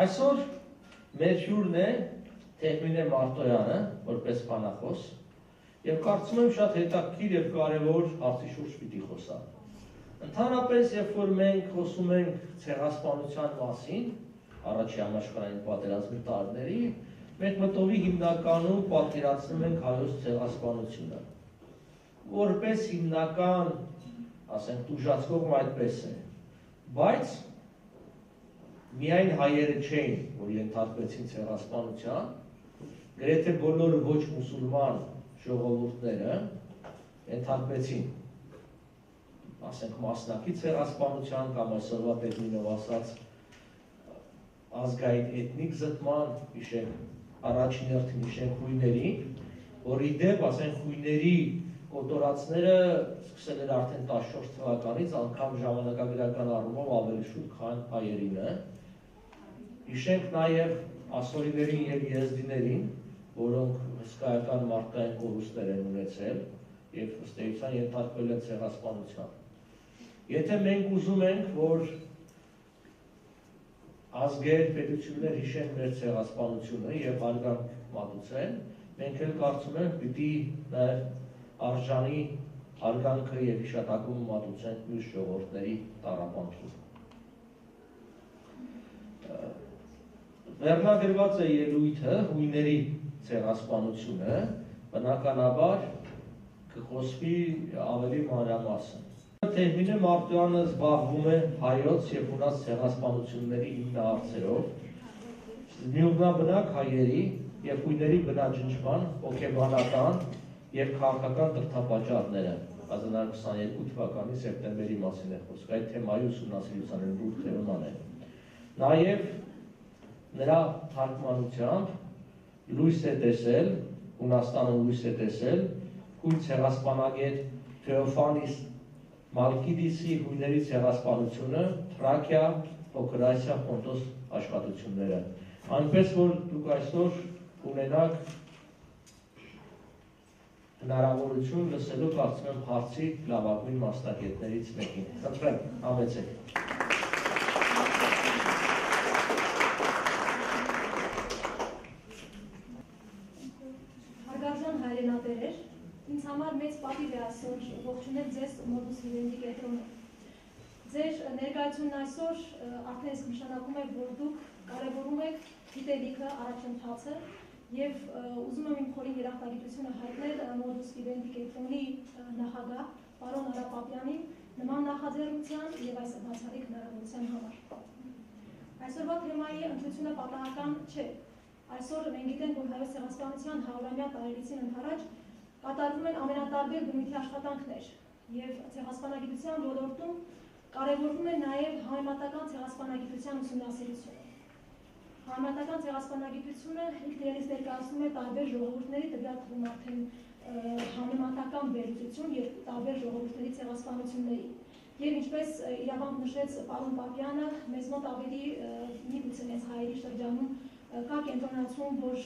Այսօր մեր հյուրն է Թեհմինե Մարտոյանը, որպես բանախոս, եւ կարծում եմ շատ հետաքրքիր եւ կարեւոր հարցի շուրջ պիտի խոսանք։ Ընդհանրապես, երբ որ մենք խոսում ենք ցեղասպանության մասին, առաջի համաշխարհային պատերազմի տարիների, մենք մտովի հիմնականում պատկերացնում ենք հայոց ցեղասպանությունը, որպես հիմնական, ասենք, տուժածկողմ այդպես է, բայց միայն հայերը չէին, որ ենթարկվեցին ցեղասպանության, գրեթե բոլոր ոչ մուսուլման ժողովուրդները ենթարկվեցին, ասենք, մասնակի ցեղասպանության կամ այսօրվա տերմինով ասած ազգային էթնիկ զտման, հիշենք առաջին հերթին հիշենք հույների, որ ի դեպ, ասենք, հույների կոտորածները սկսել էր արդեն 14 թվականից, անգամ ժամանակագրական առումով ավելի շուտ, քան հայերինը։ Հիշենք նաև ասորիներին և եզդիներին, որոնք հսկայական մարդկային կորուստներ են ունեցել և ըստ էության ենթարկվել են ցեղասպանության։ Եթե մենք ուզում ենք, որ ազգեր, պետություններ հիշեն մեր ցեղասպանությունը և հարգանք մատուցեն, մենք էլ կարծում ենք պիտի նաև արժանի հարգանքը և հիշատակումը մատուցենք մյուս ժողովուրդների տառապանքին։ Վերնագրված է ելույթը հույների ցեղասպանությունը, բնականաբար կխոսվի ավելի մանրամասն։ Թեհմինե Մարտոյանը զբաղվում է հայոց և հունաց ցեղասպանությունների հիմնահարցերով, միօրինաբնակ հայերի և հույների բնաջնջման, հոգեբանական և քաղաքական դրդապատճառները 1922 թվականի սեպտեմբերի մասին է խոսքը, այդ թեմայի ուսումնասիրության լուրջ թեման է։ Նաև նրա թարգմանությամբ լույս է տեսել, Հունաստանը լույս է տեսել հույն ցեղասպանագետ Թեոֆանիս Մալկիդիսի հույների ցեղասպանությունը, Թրաքիա, Փոքր Ասիա, Պոնտոս աշխատությունները։ Այնպես որ դուք այսօր ունենաք հնարավորություն լսելու կարծում եմ հարցի լավագույն մասնագետներից մեկին։ Խնդրեմ, համեցեք։ Հարգարժան հայրենատերեր, ինձ համար մեծ պատիվ է այսօր ողջունել ձեզ Մոդուս Վիվենդի կենտրոնում։ Ձեր ներկայությունն այսօր արդեն իսկ նշանակում է, որ դուք կարևորում եք գիտելիքը, առաջընթացը և ուզում եմ իմ խորին երախտագիտությունը հայտնել Մոդուս Վիվենդի կենտրոնի նախագահ պարոն Արա Պապյանին նման նախաձեռնության և այս բացառիկ հնարավորության համար։ Այսօրվա թեմայի ընտրությունը պատահական չէ։ Այսօր մենք գիտենք, որ հայոց ցեղասպանության 100-ամյա տարելիցին ընդառաջ կատարվում են ամենատարբեր բնույթի աշխատանքներ և ցեղասպանագիտության ոլորտում կարևորվում է նաև համեմատական ցեղասպանագիտության ուսումնասիրությունը։ Համեմատական ցեղասպանագիտությունը ինքն իրենից ներկայացնում է տարբեր ժողովուրդների, տվյալ թվում արդեն համեմատական վերլուծություն և տարբեր ժողովուրդների ցեղասպանությունների։ Եվ ինչպես իրավամբ նշեց պարոն Պապյանը, մեզ մոտ ավելի միգուցե մեզ հայերի շրջանում կա կենտրոնացում, որ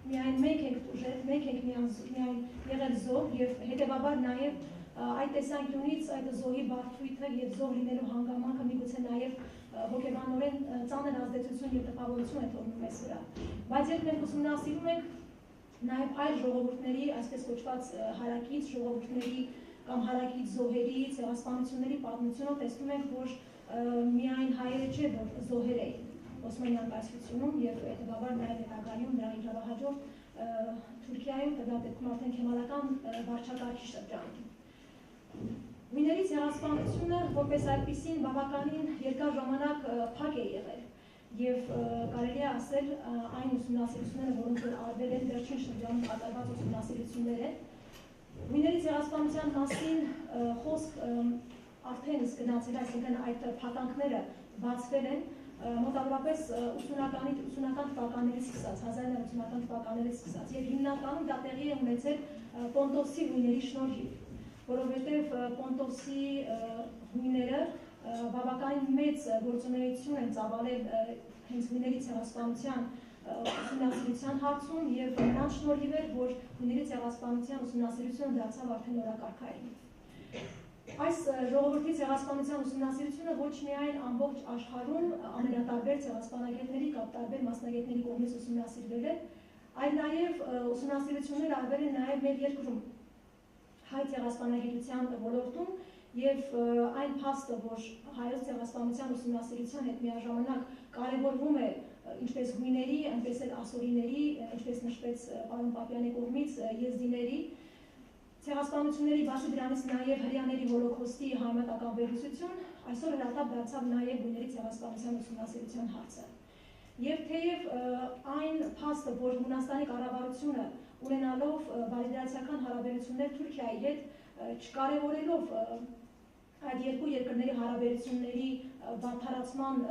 միայն մենք ենք տուժել, մենք ենք միայն եղել զոհ և հետևաբար նաև այդ տեսանկյունից այդ զոհի բարդույթը և զոհ լինելու հանգամանքը միգուցե նաև հոգեբանորեն ծանր ազդեցություն և տպավորություն է թողնում մեզ վրա։ Բայց երբ մենք ուսումնասիրում ենք նաև այլ ժողովուրդների, այսպես կոչված հարակից ժողովուրդների կամ հարակից զոհերի, ցեղասպանությունների պատմությունով տեսնում ենք, որ միայն հայերը չէ, որ զոհեր էին Օսմանյան կայսրությունում և հետևաբար նաև հետագայում նրա իջավահաջող Թուրքիայում, տվյալ դեպքում արդեն քեմալական վարչակարգի շրջանում։ Հույների ցեղասպանությունը որպես այդպիսին բավականին երկար ժամանակ փակ է եղել և կարելի է ասել այն ուսումնասիրությունները, որոնք որ արվել են վերջին շրջանում կատարված ուսումնասիրություններ են։ Հույների ցեղասպանության մասին խոսք արդեն իսկ գնացել, այսինքն այդ փաթանքները բացվել են մոտավորապես 80-ական թվականներից սկսած, 1980-ական թվականներից սկսած և հիմնականում դա տեղի է ունեցել Պոնտոսի հույների շնորհիվ, որովհետև Պոնտոսի հույները բավականին մեծ գործունեություն են ծավալել հենց հույների ցեղասպանության ուսումնասիրության հարցում և նրանց շնորհիվ էր, որ հույների ցեղասպանության ուսումնասիրությունը դարձավ արդեն օրակարգային։ Այս ժողովրդի ցեղասպանության ուսումնասիրությունը ոչ միայն ամբողջ աշխարհում ամենատարբեր ցեղասպանագետների կամ տարբեր մասնագետների կողմից ուսումնասիրվել է, այլ նաև ուսումնասիրություններ արվել են նաև մեր երկրում հայ ցեղասպանագիտության ոլորտում եւ այն փաստը, որ հայոց ցեղասպանության ուսումնասիրության հետ միաժամանակ կարևորվում է ինչպես հույների, այնպես էլ ասորիների, ինչպես նշվեց պարոն Պապյանի կողմից եզդիների, ցեղասպանությունների բացի դրանից նաև հрьяաների հոլոքոստի համեմատական վերլուծություն, այսօր հրատապ դարձավ նաև հույների ցեղասպանության ուսումնասիրության հարցը։ Եվ թեև այն փաստը, որ Հունաստանի կառավարությունը ունենալով վալիդացիական հարաբերություններ Թուրքիայի հետ, չկարևորելով այդ երկու երկրների հարաբերությունների բարդարացման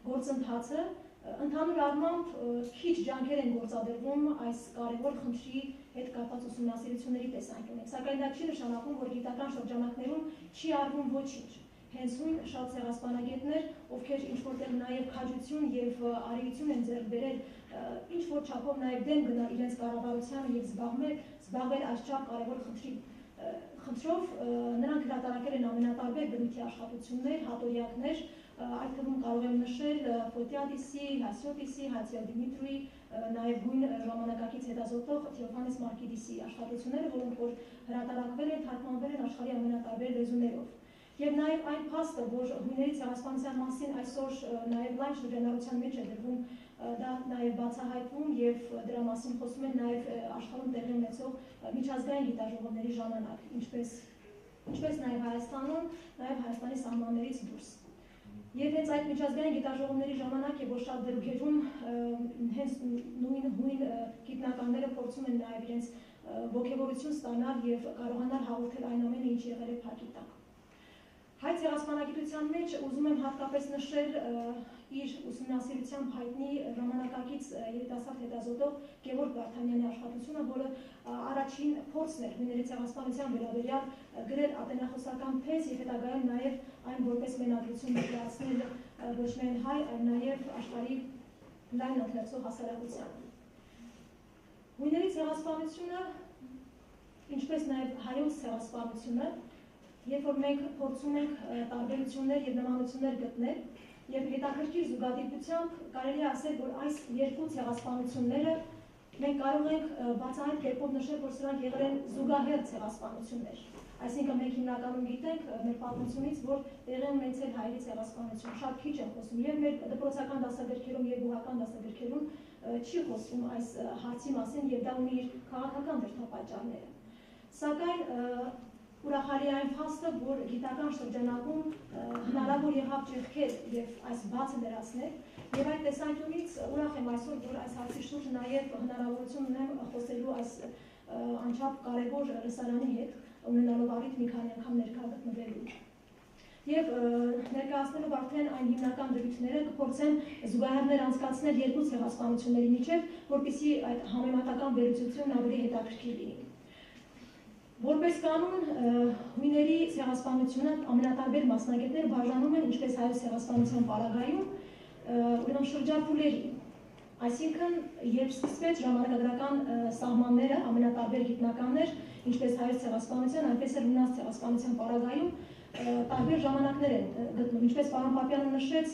գործընթացը, ընդհանուր առմամբ քիչ ջանքեր են գործադրվում այս կարևոր խնդրի հետ կապված ուսումնասիրությունների տեսանկյունից, սակայն դա չի նշանակում, որ գիտական շրջանակներում չի արվում ոչինչ։ Հենց նույն շատ ցեղասպանագետներ, ովքեր ինչ-որտեղ նաև քաջություն եւ արիություն են ձեռք բերել, ինչ-որ չափով նաև դեմ գնալ իրենց կառավարությանը եւ զբաղվել այս չափ կարևոր խնդրով, նրանք հրատարակել են ամենատարբեր բնույթի աշխատություններ, հատորյակներ, այդ թվում կարող եմ նշել Ֆոտիադիսի, Հասիոտիսի, Հացիա Դիմիտրուի, նաև հույն ժամանակակից հետազոտող Թեոֆանես Մարկիդիսի աշխատությունները, որոնք որ հրատարակվել են, թարգմանվել են աշխարհի ամենատարբեր լեզուներով։ Եվ նաև այն փաստը, որ հույների ցեղասպանության մասին այսօր նաև լայն շրջանառության մեջ է դրվում, դա նաև բացահայտվում եւ դրա մասին խոսում են նաև աշխարհում տեղի ունեցող միջազգային գիտաժողովների ժամանակ, ինչպես նաև Հայաստանում, նաև Հայաստանի սահմաններից դուրս։ Եվ հենց այդ միջազգային գիտաժողովների ժամանակ է, որ շատ դեպքերում հենց նույն հույն գիտնականները փորձում են նաև իրենց ոգևորություն ստանալ եւ կարողանալ հաղորդել այն ամենը, ինչ եղել է փակի տակ։ Հայ ցեղասպանագիտության մեջ ուզում եմ հատկապես նշել իր ուսումնասիրությամբ հայտնի ժամանակակից երիտասարդ հետազոտող Գևորգ Վարդանյանի աշխատությունը, որը առաջին փորձն էր հույների ցեղասպանության վերաբերյալ գրել ատենախոսական թեզ եւ հետագայում նաեւ այն որպես մենագրություն ներկայացնել ոչ միայն հայ, այլ նաեւ աշխարհի լայն ընթերցող հասարակությանը։ Հույների ցեղասպանությունը, ինչպես նաեւ հայոց ցեղասպանությունը, երբ որ մենք փորձում ենք տարբերություններ եւ նմանություններ գտնել, եւ հետաքրքիր զուգադիպությամբ կարելի է ասել, որ այս երկու ցեղասպանությունները մենք կարող ենք բացահայտ կերպով նշել, որ սրանք եղել են զուգահեռ ցեղասպանություններ։ Այսինքն մենք հիմնականում գիտենք մեր պատմությունից, որ տեղի ունեցել հայերի ցեղասպանություն, շատ քիչ են խոսում եւ մեր դպրոցական դասագրքերում եւ բուհական դասագրքերում չի խոսվում այս հարցի մասին եւ դա ունի իր քաղաքական դրդապատճառները։ Սակայն ուրախալի այն փաստը, որ գիտական շրջանակում հնարավոր եղավ ճեղքել եւ այս բացը լրացնել, եւ այդ տեսանկյունից ուրախ եմ այսօր, որ այս հարցի շուրջ նաեւ հնարավորություն ունեմ խոսելու այս անչափ կարևոր լսարանի հետ, ունենալով առիթ մի քանի անգամ ներկա գտնվելու։ Եվ ներկայացնելով արդեն այն հիմնական դրույթները կփորձեմ զուգահեռներ անցկացնել երկու ցեղասպանությունների միջև, որպեսզի այդ համեմատական վերլուծությունն ավելի հետաքրքիր լինի։ Որպես կանոն, հույների ցեղասպանությունը ամենատարբեր մասնագետներ բաժանում են ինչպես հայոց ցեղասպանության պարագայում, ուրեմն շրջափուլերի, այսինքն երբ սկսվեց ժամանակագրական սահմանները, ամենատարբեր գիտնականներ, ինչպես հայոց ցեղասպանության, այնպես էլ հունաց ցեղասպանության պարագայում տարբեր ժամանակներ են գտնում, ինչպես պարոն Պապյանը նշեց,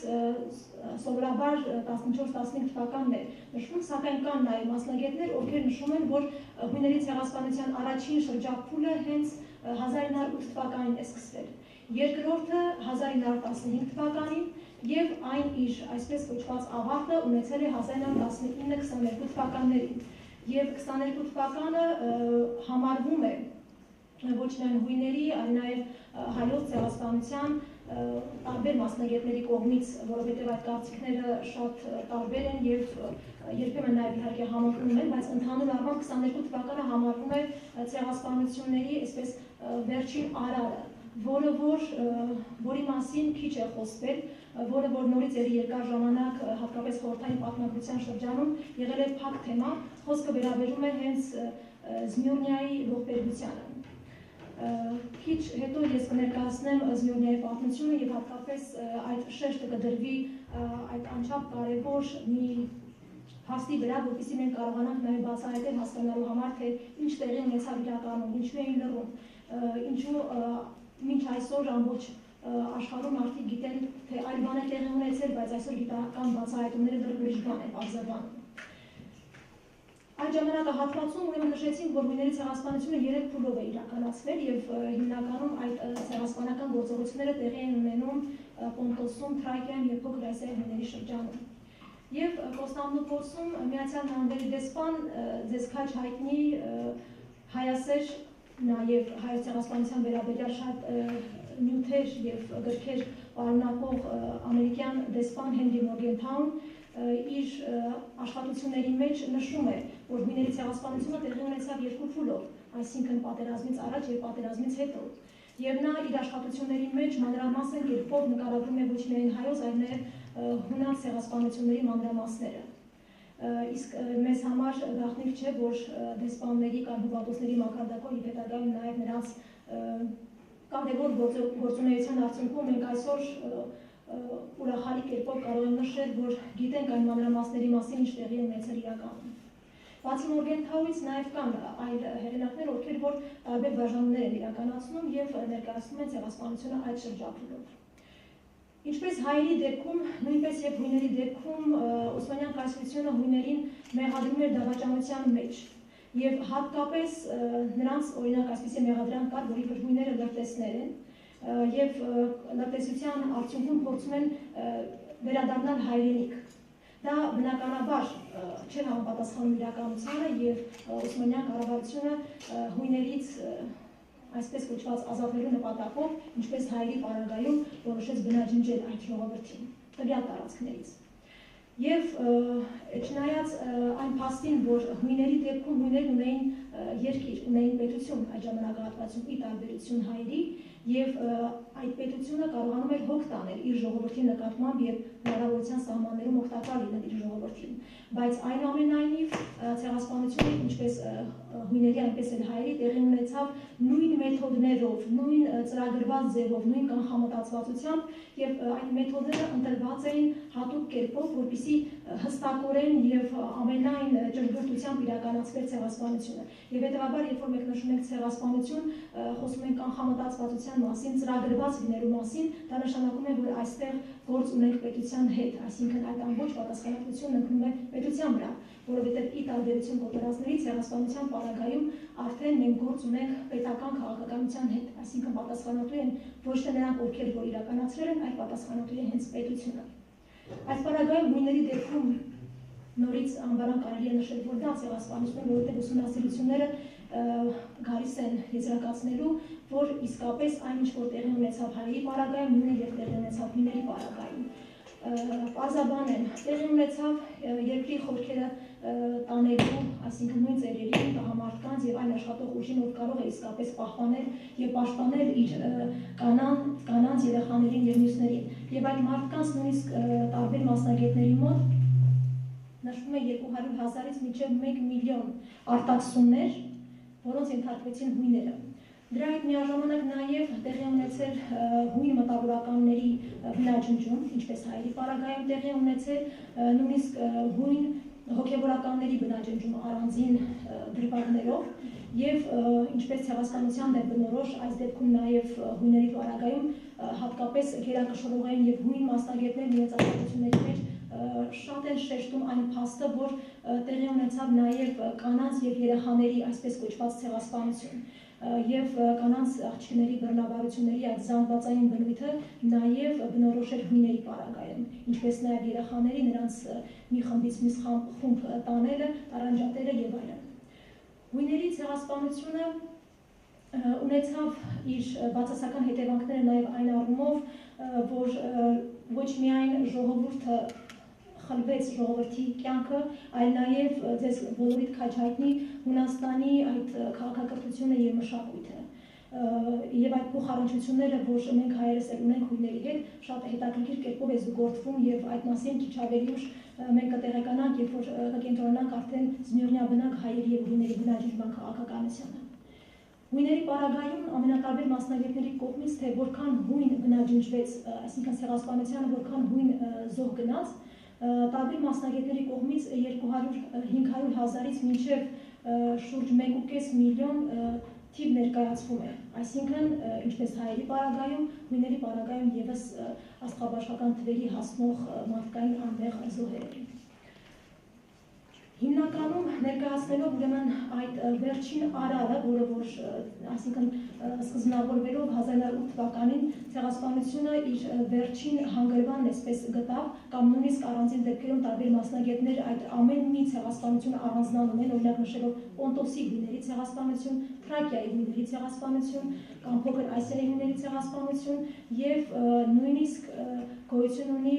սովորաբար 14-15 թվականն է նշվում, սակայն կան նաև մասնագետներ, ովքեր նշում են, որ հույների ցեղասպանության առաջին շրջափուլը հենց 1908 թվականին է սկսվել, երկրորդը 1915 թվականին եւ այն իր այսպես կոչված ավարտը ունեցել է 1919-22 թվականներին եւ 22 թվականը համարվում է ոչ միայն հույների, այլ նաև հայոց ցեղասպանության տարբեր մասնագետների կողմից, որովհետև այդ կարծիքները շատ տարբեր են եւ երբեմն նաև իհարկե համընկնում են, բայց ընդհանուր առմամբ 22 թվականը համարվում է ցեղասպանությունների այսպես վերջին արարը, որի մասին քիչ է խոսվել, որը որ նորից երկար ժամանակ հատկապես խորհրդային պատմագրության շրջանում եղել է փակ թեմա, խոսքը վերաբերում է հենց Զմյուրնիայի ողբերգությանը։ Քիչ հետո ես կներկայացնեմ Զմյուրնիայի պատմությունը եւ հատկապես այդ շեշտը կդրվի այդ անչափ կարևոր մի փաստի վրա, որպեսզի մենք կարողանանք նաեւ բացահայտել հասկանալու համար, թե ինչ տեղի ունեցավ իրականում, ինչու էին լռում, ինչու մինչ այսօր ամբողջ աշխարհում մարդիկ գիտեն, թե այլ բան է տեղի ունեցել, բայց այսօր գիտական բացահայտումները դեռ ուրիշ բան են արձագանքում։ Այդ ժամանակահատվածում ուրեմն նշեցինք, որ հույների ցեղասպանությունը 3 փուլով է իրականացվել եւ հիմնականում այդ ցեղասպանական գործողությունները տեղի են ունենում Պոնտոսում, Թրակիայում եւ Փոքր Ասիայի հույների շրջանում։ Եվ Կոստանդնուպոլսում Միացյալ Նահանգների դեսպան ձեզ քաջ հայտնի հայասեր նաեւ հայոց ցեղասպանության վերաբերյալ շատ նյութեր եւ գրքեր պարունակող ամերիկյան դեսպան Հենրի Մորգենթաուն իր աշխատությունների մեջ նշում է, որ հույների ցեղասպանությունը տեղի ունեցավ 2 փուլով, այսինքն պատերազմից առաջ եւ պատերազմից հետո։ Եվ նա իր աշխատությունների մեջ մանրամասն կերպով նկարագրում է ոչ միայն հայոց, այլ նաեւ հունակ ցեղասպանությունների մանրամասները։ Իսկ մեզ համար գաղտնիք չէ, որ դեսպանների կամ հյուպատոսների մակարդակով եւ հետագայում նաեւ նրանց կարևոր գործունեության արդյունքում մենք այսօր ուրախալի կերպով կարող ենք նշել, որ գիտենք այն մանրամասների մասին, ինչ տեղի ունեցել իրականում։ Բացի Մորգենթաուից նաև կան այլ հեղինակներ, ովքեր որ տարբեր բաժանումներ են իրականացնում եւ ներկայացնում են ցեղասպանությունը այդ շրջափուլով։ Ինչպես հայերի դեպքում, նույնպես եւ հույների դեպքում Օսմանյան կայսրությունը հույներին մեղադրում էր դավաճանության մեջ։ Եվ հատկապես նրանց օրինակ այսպիսի մեղադրանք կար, որ իբր հույները լրտեսներ են եւ լրտեսության արդյունքում փորձում են վերադառնալ հայրենիք։ Դա բնականաբար չէր համապատասխանում իրականությանը եւ Օսմանյան կառավարությունը հույներից այսպես կոչված ազատվելու նպատակով, ինչպես հայերի պարագայում որոշեց բնաջնջել այդ ժողովրդին տվյալ տարածքներից։ Եվ չնայած այն փաստին, որ հույների դեպքում հույներն ունեին երկիր, ունեին պետություն այդ ժամանակահատվածում ի տարբերություն հայերի, եւ այդ պետությունը կարողանում էր հոգ տանել իր ժողովրդի նկատմամբ եւ հնարավորության սահմաններում օգտակար լինել իր ժողովրդին, բայց այնուամենայնիվ ցեղասպանությունը ինչպես հույների այնպես էլ հայերի տեղի ունեցավ նույն մեթոդներով, նույն ծրագրված ձևով, նույն կանխամտածվածությամբ եւ այդ մեթոդները ընտրված էին հատուկ կերպով, որպեսզի հստակորեն եւ ամենայն ճշգրտությամբ իրականացվեր ցեղասպանությունը։ Եվ հետեւաբար, երբ որ մենք նշում ենք ցեղասպանություն, խոսում ենք կանխամտածվածության մասին, ծրագրված լինելու մասին, դա նշանակում է, որ այստեղ գործ ունենք պետության հետ, այսինքն այդ ամբողջ պատասխանատվությունն ընկնում է պետության վրա, որովհետև ի տարբերություն կոտորածների ցեղասպանության պարագայում արդեն մենք գործ ունենք պետական քաղաքականության հետ, այսինքն պատասխանատու են ոչ թե նրանք, ովքեր որ իրականացրել են, այլ պատասխանատու է հենց պետությունը։ Այս պարագայում հույների դեպքում նորից անվարան կարելի է նշել, որ դա ցեղասպանություն է, որովհետև ուսումնասիրությունները գալիս են եզրակացնելու, որ իսկապես այն ինչ որ տեղի ունեցավ հայերի պարագայում, նույնը եւ տեղի ունեցավ հույների պարագայում։ Պարզաբան են, տեղի ունեցավ երկրի խորքերը տանելու, այսինքն նույն ծերերի, տղամարդկանց եւ այն աշխատող ուժին, որ կարող է իսկապես պահպանել եւ պաշտպանել իր կանանց երեխաներին եւ մյուսներին։ Եվ այդ մարդկանց նույնիսկ տարբեր մասնագետների մոտ նշվում է 200,000-ից մինչև 1 միլիոն արտաքսումներ, որոնց ենթարկվեցին հույները։ Դրա հետ միաժամանակ նաև տեղի ունեցել հույն մտավորականների բնաջնջում, ինչպես հայերի պարագայում տեղի ունեցել նույնիսկ հույն հոգևորականների բնաջնջում առանձին դրվագներով եւ ինչպես ցեղասպանության դեմ բնորոշ այս դեպքում նաև հույների պարագայում հատկապես գերակշռողային եւ հույն մասնագետներն իրենց աշխատությունների մեջ շատ են շեշտում այն փաստը, որ տեղի ունեցավ նաև կանանց եւ երեխաների այսպես կոչված ցեղասպանություն եւ կանանց աղջիկների բռնաբարությունների այդ զանգվածային բնույթը նաև բնորոշ էր հույների պարագայում, ինչպես նաև երեխաների նրանց մի խմբից մյուս խումբ տանելը, տարանջատելը եւ այլն։ Հույների ցեղասպանությունը ունեցավ իր բացասական հետևանքները նաև այն առումով, որ ոչ միայն ժողովուրդը խլվեց ժողովրդի կյանքը, այլ նաև ձեզ բոլորիդ քաջ հայտնի Հունաստանի այդ քաղաքակրթությունը եւ մշակույթը։ Եվ այդ փոխառնչությունները, որ մենք հայերս ունենք հույների հետ, շատ հետաքրքիր կերպով է զուգորդվում եւ այդ մասին քիչ ավելի ուշ մենք կտեղեկանանք, երբ որ կկենտրոնանանք արդեն զնյուրնյա բնակ հայերի եւ հույների բնաջնջման քաղաքականությանը։ Հույների պարագայում ամենատարբեր մասնագետների կողմից, թե որքան հույն բնաջնջվեց, այսինքն ցեղասպանությանը որքան հույն զոհ գնաց, տարբեր մասնագետների կողմից 200-500,000-ից մինչև շուրջ 1.5 միլիոն թիվ ներկայացվում է, այսինքն ինչպես հայերի պարագայում, հույների պարագայում ևս աստղաբաշխական թվերի հասնող մարդկային անմեղ զոհեր։ Հիմնականում ներկայացնելով ուրեմն այդ վերջին արարը, որը որ այսինքն սկզբնավորվելով 1908 թվականին ցեղասպանությունը իր վերջին հանգրվանն այսպես գտավ, կամ նույնիսկ առանձին դեպքերում տարբեր մասնագետներ այդ ամեն մի ցեղասպանությունը առանձնանում են, օրինակ նշելով Պոնտոսի հույների ցեղասպանություն, Թրակիայի հույների ցեղասպանություն, կամ փոքր Ասիայի հույների ցեղասպանություն եւ նույնիսկ գոյություն ունի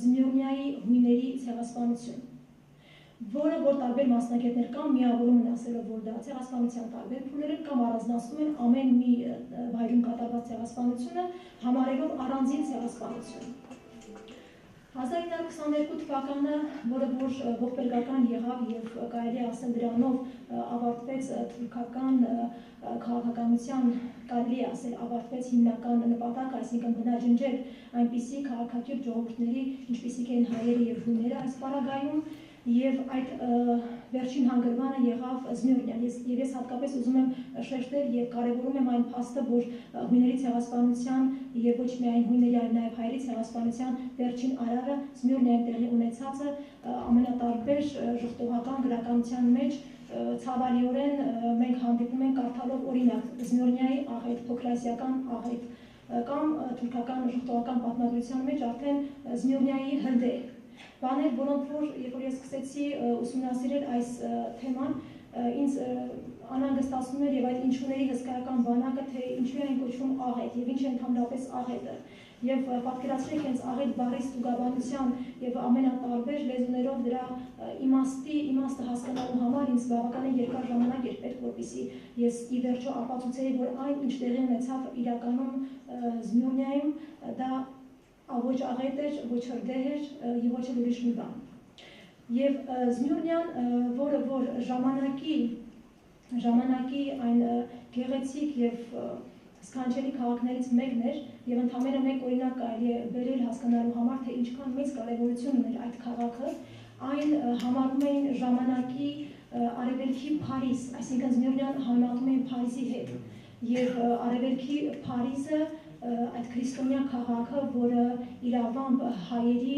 Զմիրնիայի հույների ցեղասպանություն, որը որ տարբեր մասնագետներ կամ միավորում են ասելով, որ դա ցեղասպանության տարբեր փուլեր են կամ առանձնացնում են ամեն մի վայրում կատարված ցեղասպանությունը համարելով առանձին ցեղասպանություն։ 1922 թվականը, որը որ ողբերգական եղավ եւ կարելի է ասել դրանով ավարտվեց թուրքական քաղաքականության, կարելի է ասել ավարտվեց հիմնական նպատակը, այսինքն բնաջնջել այնպիսի քաղաքակիրթ ժողովուրդների, ինչպիսիք են հայերը եւ հույները այս պարագայում, եւ այդ վերջին հանգրվանը եղավ Զմիրնիան։ Ես հատկապես ուզում եմ շեշտել եւ կարեւորում եմ այն փաստը, որ հույների ցեղասպանության եւ ոչ միայն հույների, այլ նաեւ հայերի ցեղասպանության վերջին արարը Զմիրնիայում տեղի ունեցածը ամենատարբեր ժխտողական գրականության մեջ ցավալիորեն մենք հանդիպում ենք կարդալով օրինակ Զմիրնիայի աղետ, փոքրասիական աղետ կամ թուրքական ժխտողական պատմագրության մեջ արդեն Զմիրնիայի հրդեհ բաներ, որոնք որ երբ որ ես սկսեցի ուսումնասիրել այս թեման, ինձ անհանգստացնում էր եւ այդ ինչուների հսկայական բանակը, թե ինչու են կոչվում աղետ եւ ինչ է ընդհանրապես աղետը։ Եվ պատկերացրեք հենց աղետ բառի ստուգաբանության եւ ամենատարբեր լեզուներով դրա իմաստը հասկանալու համար ինձ բավականին երկար ժամանակ էր պետք, որպեսզի ես ի վերջո ապացուցեի, որ այն ինչ տեղի ունեցավ իրականում Զմիրնիայում, դա ոչ աղետ էր, ոչ հրդեհ էր եւ ոչ էլ ուրիշ մի բան։ Եվ Զմիրնիան, որը որ ժամանակի այն գեղեցիկ եւ սքանչելի քաղաքներից մեկն էր եւ ընդամենը մեկ օրինակ կարելի է բերել հասկանալու համար, թե ինչքան մեծ կարեւորություն ուներ այդ քաղաքը, այն համարում էին ժամանակի արևելքի Փարիզ, այսինքն Զմիրնիան համեմատում էին Փարիզի հետ եւ արևելքի Փարիզը այդ քրիստոնյա քաղաքը, որը իրավամբ հայերի,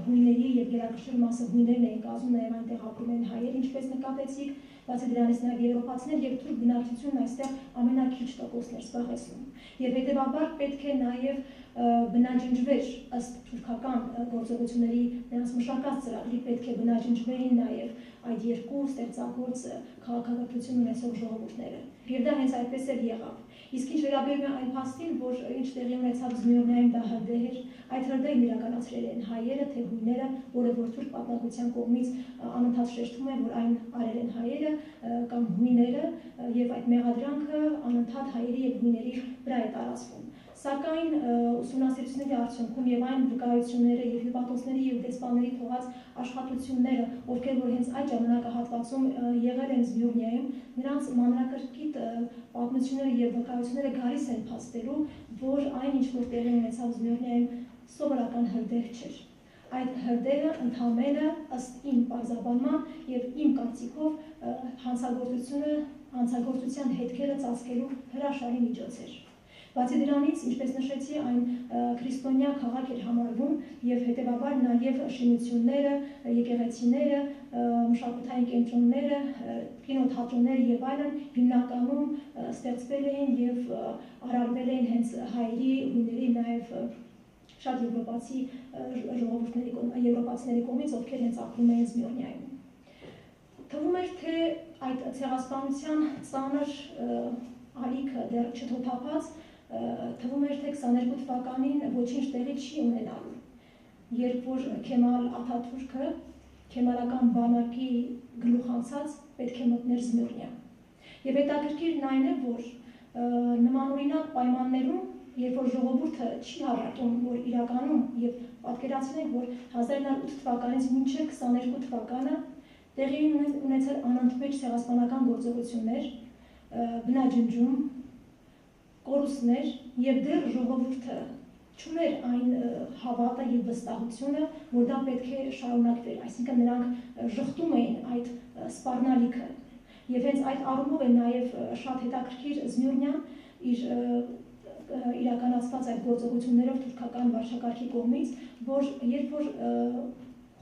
հույների եւ գերակշռ մասը հույներն էին կազմում, նաեւ այնտեղ ապրում են հայեր, ինչպես նկատեցիք, բացի դրանից նաեւ եվրոպացիներ եւ թուրք բնակչությունն այստեղ ամենակիչ տոկոսն էր զբաղեցնում։ Եվ հետեւաբար պետք է նաեւ բնաջնջվեր ըստ թուրքական գործողությունների նրանց մշակած ծրագրի պետք է բնաջնջվեին նաեւ այդ երկու ստեղծագործ քաղաքականություն ունեցող ժողովուրդները։ Եվ դա հենց այդպես էլ եղավ։ Իսկ ինչ վերաբերում է այն փաստին, որ ինչ տեղի ունեցավ Զմիրնիայում, դա հրդեհ էր, այդ հրդեհն իրականացրել են հայերը, թե հույները, որը որ թուրք պատմական կողմից անընդհատ շեշտվում է, որ այն արել են հայերը կամ հույները, եւ այդ մեղադրանքը անընդհատ հայերի եւ հույների վրա է տարածվում։ Սակայն ուսումնասիրությունների արդյունքում եւ այն վկայությունները եւ հյուպատոսների եւ դեսպանների թողած աշխատությունները, ովքեր որ հենց այդ ժամանակահատվածում եղել են Զմիրնիայում, նրանց մանրակրկիտ պատմությունները եւ վկայությունները գալիս են փաստելու, որ այն ինչ որ տեղի ունեցավ Զմիրնիայում սովորական հրդեհ չէր։ Այդ հրդեհը ընդհանրապես ըստ իմ պարզաբանման եւ իմ կարծիքով հանցագործության հետքերը ծածկելու հրաշալի միջոց էր։ Բացի դրանից, ինչպես նշեցի, այն քրիստոնյա քաղաք էր համարվում եւ հետեւաբար նաեւ շինությունները, եկեղեցիները, մշակութային կենտրոնները, կինոթատրոնները եւ այլն հիմնականում ստեղծվել էին եւ արարվել էին հենց հայերի, հույների, նաեւ շատ եվրոպացիների կողմից, ովքեր հենց ապրում էին Զմիրնիայում։ Թվում էր, թե այդ ցեղասպանության ծանր ալիքը դեռ չթոթափած, թվում էր, թե 22 թվականին ոչինչ տեղի չի ունենալու, երբ որ Քեմալ Աթաթուրքը քեմալական բանակի գլուխ անցած պետք է մտներ Զմիրնիա։ Եվ հետաքրքիրն այն է, որ նմանօրինակ պայմաններում, երբ որ ժողովուրդը չի հավատում, որ իրականում եւ պատկերացնենք, որ 1908 թվականից մինչեւ 22 թվականը տեղի ունեցել անընդմեջ ցեղասպանական գործողություններ, բնաջնջում, կորուստներ եւ դեռ ժողովուրդը չուներ այն հավատը եւ վստահությունը, որ դա պետք է շարունակվեր, այսինքն նրանք ժխտում էին այդ սպառնալիքը։ Եվ հենց այդ առումով է նաև շատ հետաքրքիր Զմյուրնյան իր իրականացված այդ գործողություններով թուրքական վարչակարգի կողմից, որ երբ որ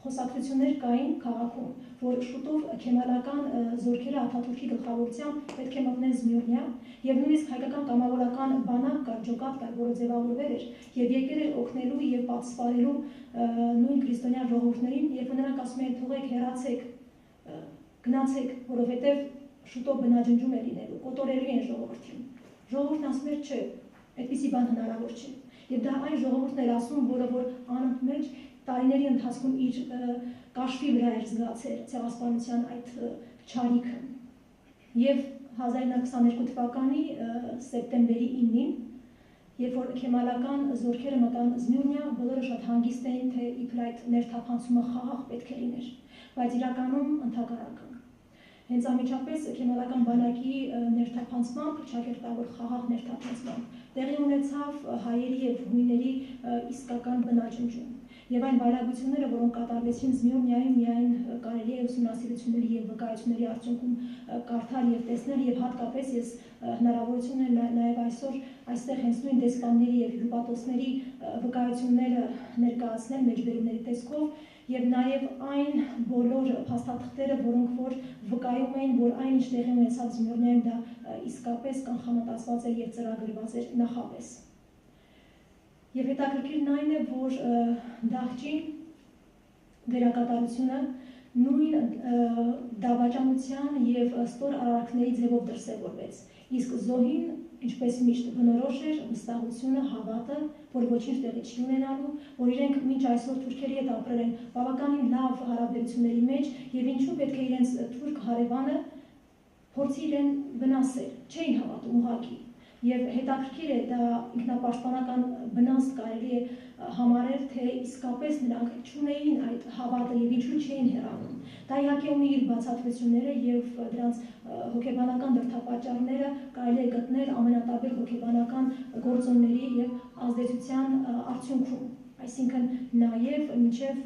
խոսակցություններ կային քաղաքում, որ շուտով քեմալական զորքերը Աթաթուրքի գլխավորությամբ պետք է մտնեն Զմյուրնիա, եւ նույնիսկ հայկական կամավորական բանակ կար, ջոկատ կար, որը ձևավորվել էր եւ եկել էր օգնելու եւ պատասխանելու նույն քրիստոնյա ժողովուրդներին, երբ նրանք ասում են թողեք, հեռացեք, գնացեք, որովհետեւ շուտով բնաջնջում է լինելու, կոտորելու են ժողովրդին։ Ժողովուրդն ասում էր չէ, այդպիսի բան հնարավոր չէ։ Եվ դա այն ժողովուրդն էր ասում, որ անընդմեջ տարիների ընթացքում իր կաշվի վրա էր զգացել ցեղասպանության այդ չարիքը։ Եվ 1922 թվականի սեպտեմբերի 9-ին, երբ որ քեմալական զորքերը մտան Զմյուրնիա, բոլորը շատ հանգիստ էին, թե իբր այդ ներթափանցումը խաղաղ պետք է լիներ, բայց իրականում ընդհակառակը։ Հենց անմիջապես քեմալական բանակի ներթափանցմամբ, ճակերտավոր խաղաղ ներթափանցմամբ տեղի ունեցավ հայերի եւ հույների իսկական բնաջնջում։ Եվ այն վայրագությունները, որոնք կատարվեցին Զմյուրնիայում, միայն կարելի է ուսումնասիրությունների եւ վկայությունների արդյունքում կարդալ եւ տեսնել, եւ հատկապես ես հնարավորություն ունեմ նաեւ այսօր այստեղ հենց նույն դեսպանների եւ հյուպատոսների վկայությունները ներկայացնել մեջբերումների տեսքով եւ նաեւ այն բոլոր փաստաթղթերը, որոնք որ վկայում էին, որ այն ինչ տեղի ունեցավ Զմյուրնիայում, դա իսկապես կանխամտածված էր եւ ծրագրված էր նախապես։ Եվ հետաքրքիրն այն է, որ Դաղճի դերակատարությունը նույն դավաճանության եւ ստոր արարքների ձևով դրսևորվեց։ Իսկ զոհին, ինչպես միշտ բնորոշ էր, վստահությունը, հավատը, որ ոչինչ տեղի չի ունենալու, որ իրենք մինչ այսօր թուրքերի հետ ապրել են բավականին լավ հարաբերությունների մեջ եւ ինչու պետք է իրենց թուրք հարևանը փորձի իրեն վնասել, չէին հավատում ուղղակի։ Եվ հետաքրքիր է դա ինքնապաշտպանական վնաս կարելի է համարել, թե իսկապես նրանք չունեին այդ հավատը եւ ինչու չէին հեռանում։ Դա իհարկե ունի իր բացատրությունները եւ դրանց հոգեբանական դրդապատճառները կարելի է գտնել ամենատարբեր հոգեբանական գործոնների եւ ազդեցության արդյունքում։ Այսինքն նաեւ մինչեւ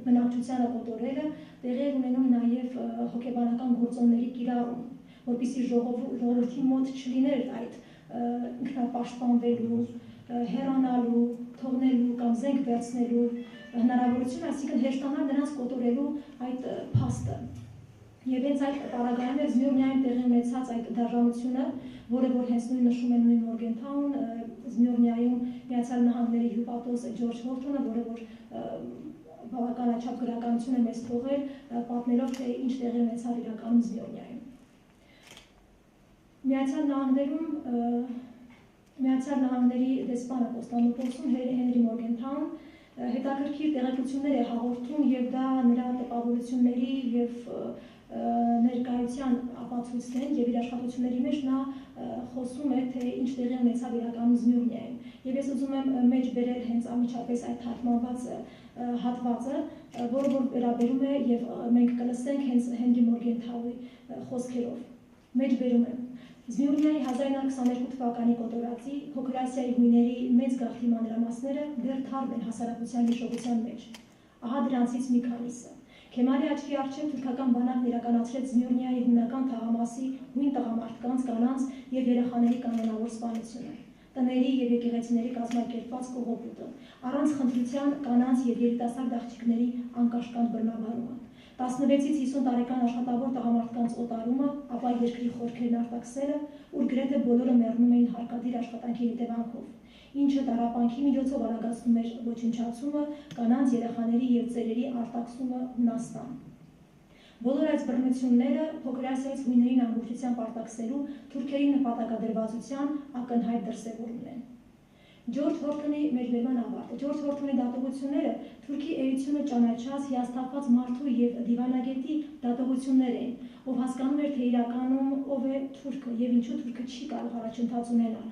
բնակչությանը կոտորելը տեղի է ունենում նաեւ հոգեբանական գործոնների կիրառում, որպեսզի ժողովրդի մոտ չլիներ այդ ինքնապաշտպանվելու, հեռանալու, թողնելու կամ զենք վերցնելու հնարավորություն, այսինքն հեշտանալ նրանց կոտորելու այդ փաստը։ Եվ հենց այդ պարագայում էր Զմյուրնիայում տեղի ունեցած այդ դաժանությունը, որը որ հենց նույն նշում են նույն Մորգենթաուն, Զմյուրնիայում Միացյալ Նահանգների հյուպատոս Ջորջ Հորթոնը, որը որ բավականաչափ գրականություն է մեզ թողել, պատմելով, թե ինչ տեղի ունեցավ իրականում Զմյուրնիայում։ Միացյալ Նահանգների դեսպանը Կոստանդնուպոլսում Հենրի Մորգենթաուն հետաքրքիր տեղեկություններ է հաղորդում եւ դա նրա տպավորությունների եւ ներկայության ապացույցն են եւ իր աշխատությունների մեջ նա խոսում է թե ինչ տեղի ունեցավ իրականում Զմյուրնիայում եւ ես ուզում եմ մեջ բերել հենց անմիջապես այդ թարգմանված հատվածը, որը որ վերաբերում է եւ մենք կլսենք հենց Հենրի Մորգենթաուի խոսքերով։ Մեջ բերում եմ Զմյուրնիայի 1922 թվականի կոտորածի Փոքր Ասիայի հույների մեծ գաղթի մանրամասները դեռ թարմ են հասարակության հիշողության մեջ։ Ահա դրանցից մի քանիսը։ Քեմալի աչքի առջև թուրքական բանակն իրականացրեց Զմյուրնիայի հունական թաղամասի հույն տղամարդկանց, կանանց եւ երեխաների կանոնավոր սպանությունը։ Տների եւ եկեղեցիների կազմակերպված կողոպուտը, առանց խնդրության կանանց եւ երիտասարդ աղջիկների անկաշկանդ բռնաբարումը, 16-ից 50 տարեկան աշխատավոր տղամարդկանց օտարումը, ապա երկրի խորքերն արտաքսելը, ուր գրեթե բոլորը մեռնում էին հարկադիր աշխատանքի հետևանքով, ինչը տառապանքի միջոցով արագացնում էր ոչնչացումը, կանանց, երեխաների եւ ծերերի արտաքսումը Հունաստան։ Բոլոր այս բռնությունները Փոքր Ասիայից հույներին ամբողջությամբ արտաքսելու թուրքերի նպատակադրվածության ակնհայտ դրսևորումն են։ Ջորջ Հորթոնի մեջբերման ավարտը։ Ջորջ Հորթոնի դատողությունները թուրքի էությունը ճանաչած հիասթափված մարդու եւ դիվանագետի դատողություններ են, ով հասկանում էր, թե իրականում ով է թուրքը եւ ինչու թուրքը չի կարող առաջընթաց ունենալ։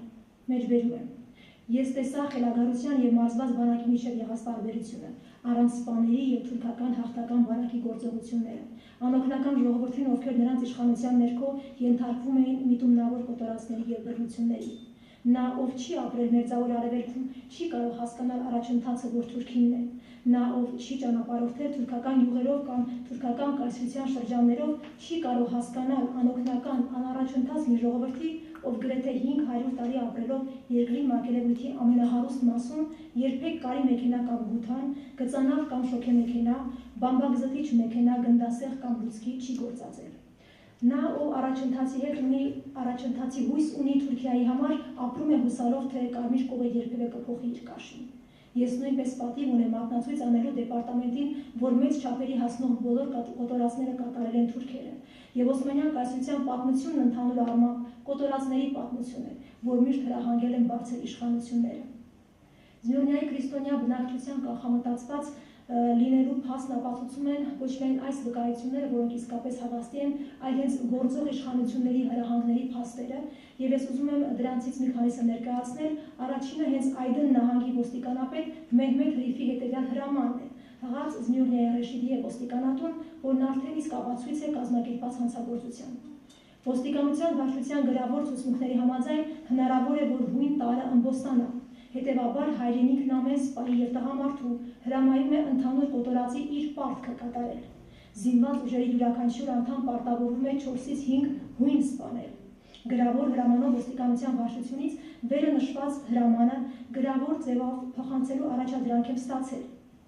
Մեջբերում եմ։ Ես տեսա խելագարության եւ մարզված բանակի միջեւ եղած տարբերությունը, առանց սպաների եւ թուրքական հաղթական բանակի գործողությունները, անօգնական ժողովրդին, ովքեր նրանց իշխանության ներքո ենթարկվում էին միտումնավոր կոտորածների եւ բռնությունների։ Նա, ով չի ապրել մերձավոր արևելքում, չի կարող հասկանալ առաջընթացը, որ Թուրքինն է։ Նա, ով չի ճանապարհորդել թուրքական յուղերով կամ թուրքական կայսրության շրջաններով, չի կարող հասկանալ անօգնական, անառաջընթաց մի ժողովրդի, ով գրեթե 500 տարի ապրելով երկրի մակերևույթի ամենահարուստ մասում, երբեք կարի մեքենա կամ գութան, գծանավ կամ շոգեմեքենա, բամբակզտիչ մեքենա, գնդասեղ կամ լուցկի չի գործածել։ Նա, ով առաջընթացի հետ ունի առաջընթացի հույս ունի Թուրքիայի համար, ապրում է հուսալով, թե կարմիր կողը երբևէ կփոխի իր կաշին։ Ես նույնպես պատիվ ունեմ մատնացույց անելու դեպարտամենտին, որ մեծ չափերի հասնող բոլոր կոտորածները կատարել են թուրքերը, եւ Օսմանյան կայսրության պատմությունն ընդհանուր առմամբ կոտորածների պատմություն է, որ միշտ հրահանգել են բարձր իշխանությունները։ Զմյուրնիայի քրիստոնյա բնակչության կանխամտածված լինելու փաստն ապացուցում են ոչ միայն այս վկայությունները, որոնք իսկապես հավաստի են, այլ հենց գործող իշխանությունների հրահանգների փաստերը, եւ ես ուզում եմ դրանցից մի քանիսը ներկայացնել։ Առաջինը հենց Այդեն նահանգի ոստիկանապետ Մեհմեդ Ռիֆի հետևյալ հրամանն է, հղած Զմյուրնիայի ռեժիմի եւ ոստիկանատուն, որն արդեն իսկ ապացույց է կազմակերպված հանցագործության։ Ոստիկանության վարչության գրավոր ցուցմունքների համաձայն հնարավոր է, որ հույն տարը ըմբոստանա։ Հետևաբար հայրենիքն ամեն սպայի եւ տղամարդու հրամայում է ընդհանուր կոտորածի իր պարտքը կատարել։ Զինված ուժերի յուրաքանչյուր անդամ պարտավորվում է 4-ից 5 հույն սպանել։ Գրավոր հրամանով ոստիկանության վարչությունից վերը նշված հրամանը գրավոր ձևով փոխանցելու առաջադրանք եմ ստացել։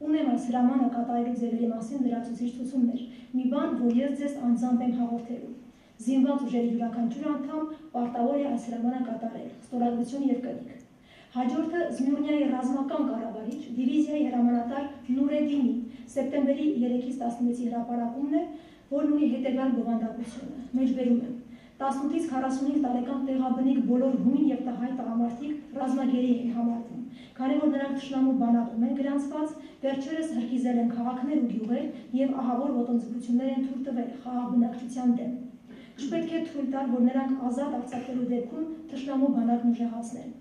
Ունեմ այս հրամանը կատարելու ձևերի մասին լրացուցիչ ցուցումներ։ Մի բան, որ ես ձեզ անձամբ եմ հաղորդելու։ Զինված ուժերի յուրաքանչյուր անդամ պարտավոր է այս հրամանը կատարել։ Ստորագրություն եւ կնիկ։ Հաջորդը Զմյուրնիայի ռազմական կառավարիչ դիվիզիայի հրամանատար Նուրեդինի սեպտեմբերի 3-ից 16-ի հրապարակումն է, որն ունի հետևյալ բովանդակությունը։ Մեջբերում եմ 18-ից 45 տարեկան տեղաբնիկ բոլոր հույն եւ տհայ տղամարդիկ ռազմագերի են համարվում, քանի որ նրանք թշնամու բանակում են գրանցված, վերջերս հրկիզել են քաղաքներ ու գյուղեր եւ ահավոր ոտնձգություններ են թույլ տվել խաղաղ բնակչության դեմ։ Չպետք է թույլ տալ, որ նրանք ազատ արձակվելու դեպքում թշնամու բանակն ուժեղացնեն։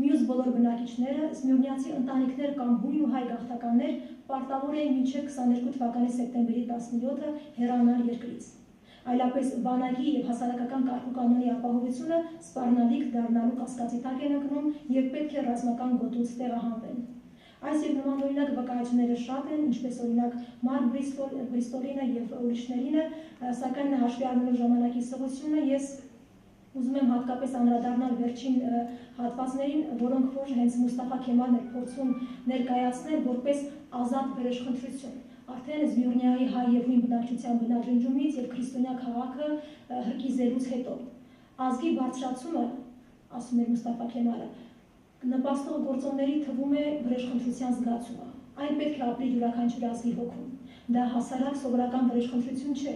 Մյուս բոլոր բնակիչները, Զմյուրնիացի ընտանիքներ կամ հույն ու հայ գաղթականներ պարտավոր էին մինչև 22 թվականի սեպտեմբերի 17-ը հեռանալ երկրից։ Այլապես բանակի եւ հասարակական կարգուկանոնի ապահովությունը սպառնալիք դառնալու կասկածի տակ են ընկնում եւ պետք է ռազմական գոտուց տեղահանվեն։ Այս եւ նմանօրինակ վկայությունները շատ են, ինչպես օրինակ Մարկ Բրիստոլինը եւ ուրիշներինը, սակայն հաշվի առնելով ժամանակի սղությունը ես ուզում եմ հատկապես անդրադառնալ վերջին հատվածներին, որոնք որ հենց Մուստաֆա Քեմալն էր փորձում ներկայացնել որպես ազատ վրեժխնդրություն։ Արդեն Զմյուրնիայի հայ եւ հույն բնակչության բնաջնջումից եւ քրիստոնյա քաղաքը հրկիզելուց հետո ազգի բարձրացումը, ասում էր Մուստաֆա Քեմալը, նպաստող գործոնների թվում է վրեժխնդրության զգացումը։ Այն պետք է ապրի յուրաքանչյուր ազգի հոգում։ Դա հասարակ սովորական վրեժխնդրություն չէ։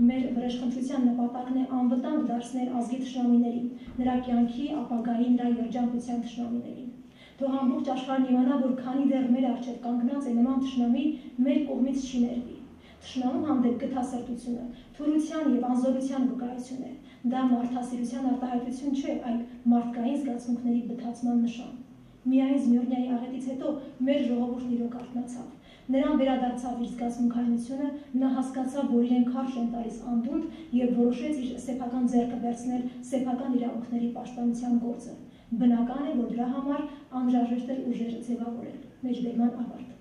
Մեր վրեժխնդրության նպատակն է անվտանգ դարձնել ազգի թշնամիներին, նրա կյանքի, ապագայի, նրա երջանկության թշնամիներին։ Թող ամբողջ աշխարհն իմանա, որ քանի դեռ մեր առջև կանգնած է նման թշնամի, մեր կողմից չի ներվի։ Թշնամու հանդեպ գթասրտությունը թուլության եւ անզորության վկայություն է։ Դա մարդասիրության արտահայտություն չէ, այլ մարդկային զգացմունքների բթացման նշան։ Միայն Զմյուրնիայի աղետից հետո մեր ժողովուրդն իրոք արթնացավ։ Նրան վերադարձավ իր զգացմունքայնությունը, նա հասկացավ, որ իրեն քարշ են տալիս անդունդ եւ որոշեց իր սեփական ձեռքը վերցնել սեփական իրավունքների պաշտպանության գործը։ Բնական է, որ դրա համար անհրաժեշտ էր ուժեր ձևավորել։ Մեջբերման ավարտ։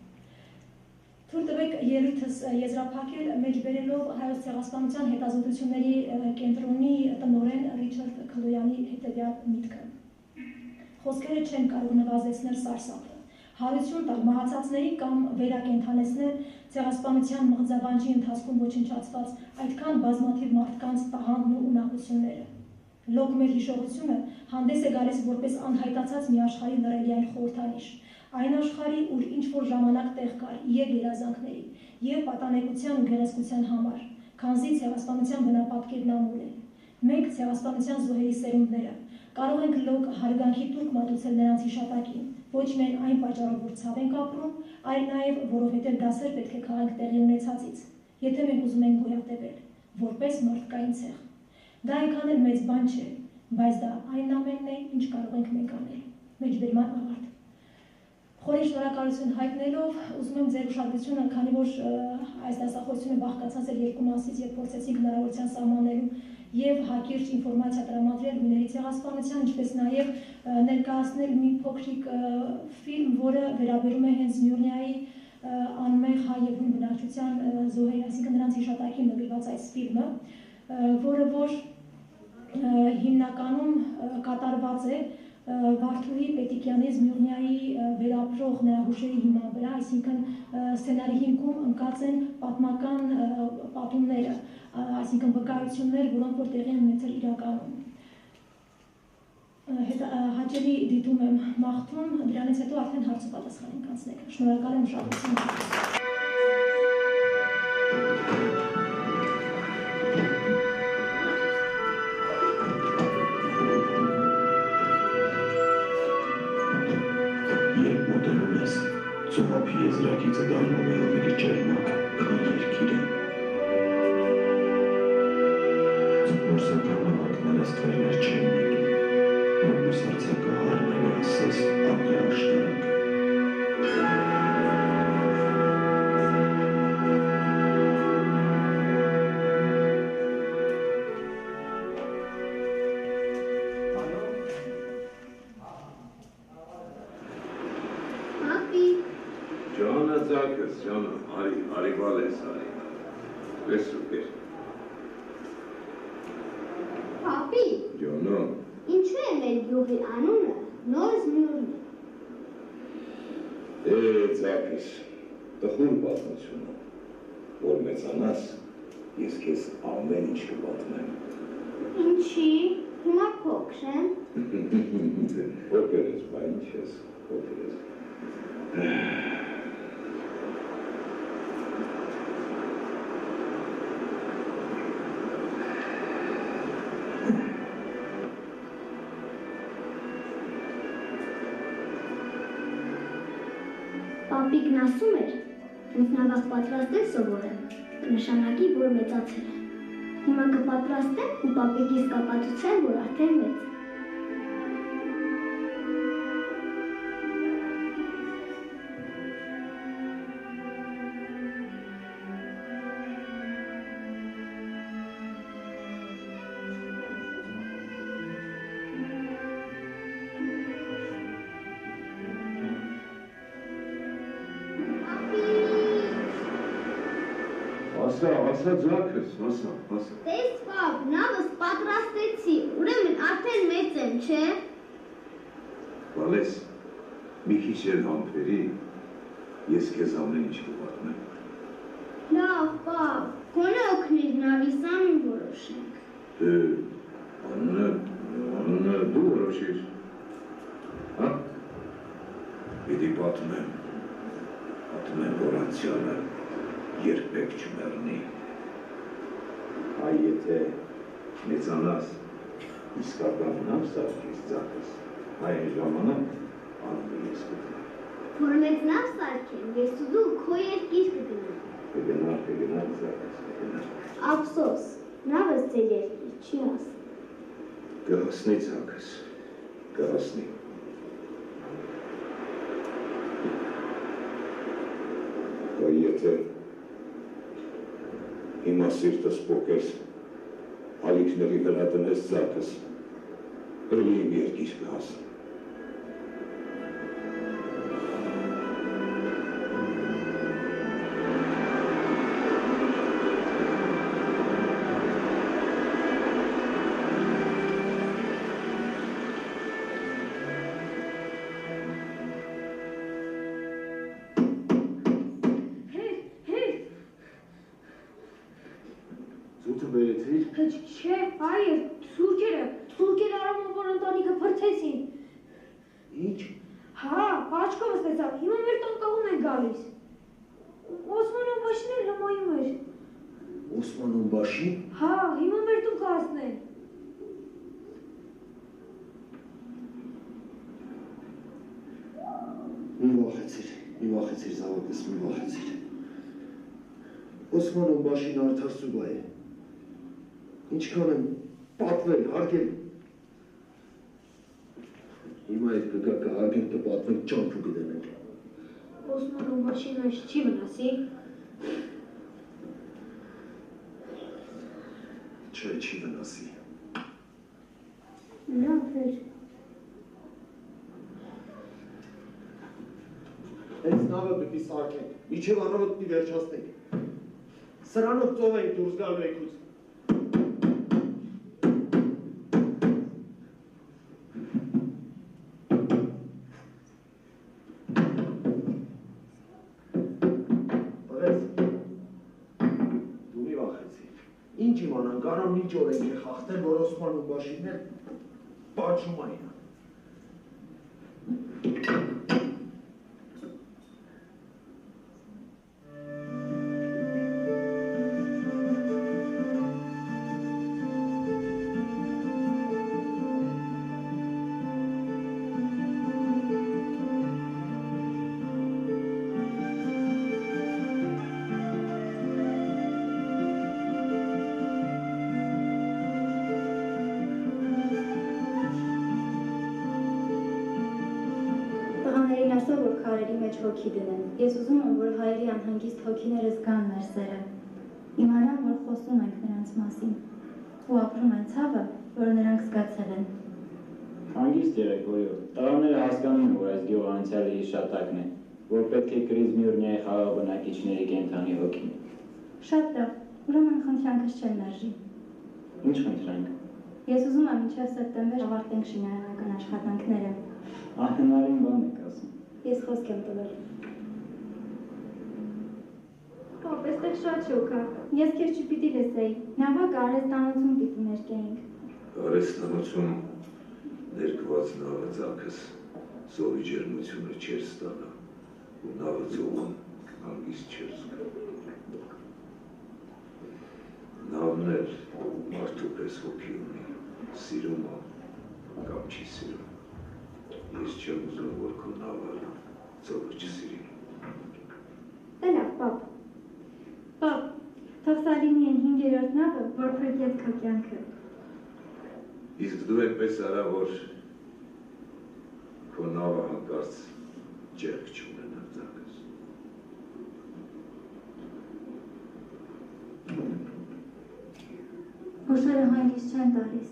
Թույլ տվեք ելույթս եզրափակել մեջբերելով Հայոց ցեղասպանության հետազոտությունների կենտրոնի տնօրեն Ռիչարդ Քլոյանի հետևյալ միտքը։ Խոսքերը չեն կարող նվազեցնել սարսափը, հարություն տալ մահացածների կամ վերակենդանեցնել ցեղասպանության մղձավանջի ընթացքում ոչնչացված այդքան բազմաթիվ մարդկանց տաղանդն ու ունակությունները։ Լոկ մեր հիշողությունը հանդես է գալիս որպես անհայտացած մի աշխարհի լրելիային խորհրդանիշ, այն աշխարհի, ուր ինչ-որ ժամանակ տեղ կար եւ երազանքների, եւ պատանեկության ու գեղեցկության համար, քանզի ցեղասպանության բնապատկերն ամուր է։ Մենք ցեղասպանության զոհերի սերունդները կարող ենք լոկ հարգանքի տուրք մատուցել նրանց հիշատակին, ոչ միայն այն պատճառով, որ ցավ ենք ապրում, այլ նաեւ որովհետեւ դասեր պետք է քաղենք տեղի ունեցածից, եթե մենք ուզում ենք գոյատևել, որպես մարդկային ցեղ։ Դա այնքան էլ մեծ բան չէ, բայց դա այն ամենն է, ինչ կարող ենք մենք անել։ Մեջբերման ավարտ։ Խորին շնորհակալություն հայտնելով, ուզում եմ ձեր ուշադրությունը, քանի որ այս դասախոսությունը բաղկացած էր երկու մասից եւ փորձեցինք հնարավորության սահմանելու եւ հակիրճ ինֆորմացիա տրամադրել հույների ցեղասպանության, ինչպես նաեւ ներկայացնել մի փոքրիկ ֆիլմ, որը վերաբերում է հենց Մյուրնիայի անմեղ հայ եւ հույն բնակչության զոհերի, այսինքն նրանց հիշատակին նվիրված այս ֆիլմը, որը որ հիմնականում կատարված է Վարդուհի Պետիկյանի Զմյուրնիայի վերապրող նրա հուշերի հիման վրա, այսինքն սցենարի հիմքում ընկած են պատմական պատումները, այսինքն վկայություններ, որոնք որ տեղի են ունեցել իրականում։ Հաճելի դիտում եմ մաղթում, դրանից հետո արդեն հարց ու պատասխան ենք անցնենք։ Շնորհակալ եմ ուշադրության համար։ Ծովափի եզրակիցը դառնում է ավելի ջերմակ, քան երկիրը։ Ձգնորսական նավակները ստվերներ չեն նետում, որ մուսարցակը հարմել է ասես ապրի աշտարակ։ Արի վալես, արի, վես ուկեր։ Պապի, Ջոնո, ինչու է մեր գյուղի անունը Նոր Զմյուրն է։ ձակս, տխուր պատմություն է, որ մեծանաս, ես քեզ ամեն ինչ կպատմեմ։ Ինչի, հիմա փոքր եմ։ Փոքր ես, բա ինչ ես, փոքր ես։ Պապիկն ասում էր, ոնց նավակ պատրաստել սովորեմ, կնշանակի, որ մեծացել է։ Հիմա կպատրաստեմ ու պապիկիս կապացուցեմ, որ արդեն մեծ։ Ասա ձակս, ասա։ Տես պապ, նավս պատրաստեցի, ուրեմն արդեն մեծ եմ, չէ։ Վալես, մի քիչ էլ համբերի, ես քեզ ամեն ինչ կպատմեմ։ Լավ, պապ, գոնե օգնիր նավիս անուն որոշենք։ Անունը դու որոշիր։ Հա? Պիտի պատմեմ, որ անցյալը երբեք չմեռնի։ Այ եթե մեծանաս, իսկական նավ սարքես ձակս, այն ժամանակ անունը ես կգնամ։ Որ մեծ նավ սարքեմ, ես ու դու քո երկիր կգնանք։ Կգնար ձակս, կգնար։ Ափսոս, նավս ձեր երկիր չի հասնի։ Կհասնի ձակս, կհասնի։ Այ եթե հիմա սիրտս պոկես, հալիքների վրա տնես ձակս, կրլի իմ երկիր կհասնի։ Չէ, այր, սուրկերը արամը, որ ընտանիքը փրթեցին։ Ինչ? Հա, աչքովս տեսավ, հիմա մեր տան կողում են գալիս։ Օսման Օմբաշին էլ հմայում էր։ Օսման Օմբաշի? Հա, հիմա մեր տուն կհասնեն։ Մի վախեցիր զավակս, մի վախեցիր։ Օսման Օմբաշին արդար սուբա է։ Ինչքան եմ պատվել, հարգել։ Հիմա այդ կգա կհարգենք տպատվենք ճամփ ու գդենենք։ Օսման Օմբաշին այս չի վնասի։ Չէ, չի վնասի։ Լավ էր։ Հենց նավը պիտի սարքենք, միջև առավոտ պիտի վերջացնենք։ Սրանով ծով ենք դուրս գալու եկուց։ Տղես, դու մի վախեցի։ Ինչ իմանան, կարամ ինչ օր ենք խախտել, որ Օսման ու բաշիններ պատժում այն։ Հոգի դնեն։ Ես ուզում եմ, որ հայերի անհանգիստ հոգիները զգան մեր սերը։ Իմանան, որ խոսում ենք նրանց մասին։ Ու ապրում են ցավը, որ նրանք զգացել են։ Հանգիստ եղեք, որյո։ Տղաները հասկանում են, որ այս գյուղը անցյալի հիշատակն է, որ պետք է Կրիզմյուրնիայի խաղաղ բնակիչների կենդանի հոգին։ Շատ լավ, ուրեմն խնդրանքս չեն մերժի։ Ինչ խնդրանք։ Ես ուզում եմ մինչև սեպտեմբեր ավարտենք շինարարական աշխատանքները։ Անհնարին բան եք ասում։ Ես խոսք եմ տվել։ Պապ, այստեղ շատ շոք է։ Ես քեզ չպիտի լսեի։ Նավակը արհեստանոցում պիտի ներկեինք։ Արհեստանոցում ներկված նավը ձակս զորի ջերմությունը չեր ստանա ու նավը ծովում հանգիստ չեր զգա։ Նավն էլ մարդու պես հոգի ունի, սիրում է կամ չի սիրում։ Ես չեմ ուզում, որ քո նավը ծովը չսիրի։ Դե լավ, պապ։ Պապ, թող սա լինի այն 5-րդ նավը, որ փրկեց քո կյանքը։ Իսկ դու այդպես արա, որ քո նավը հանկարծ ջերք չունենա ձակս։ Հուշերը հանգիստ չեն տալիս։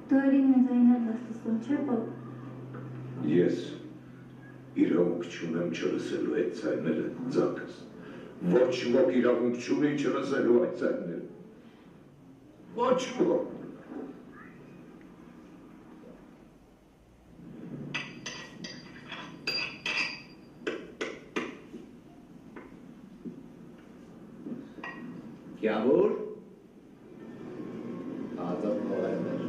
Դու էլի ինձ այնալ վաստիսում, չէ՞ պապ։ Ես իրավունք չունեմ չլսելու այդ ձայները ձակս։ Ոչ ոք իրավունք չունի չլսելու այդ ձայները։ Ոչ ոք։ Գյավոր ազատ կողերներ։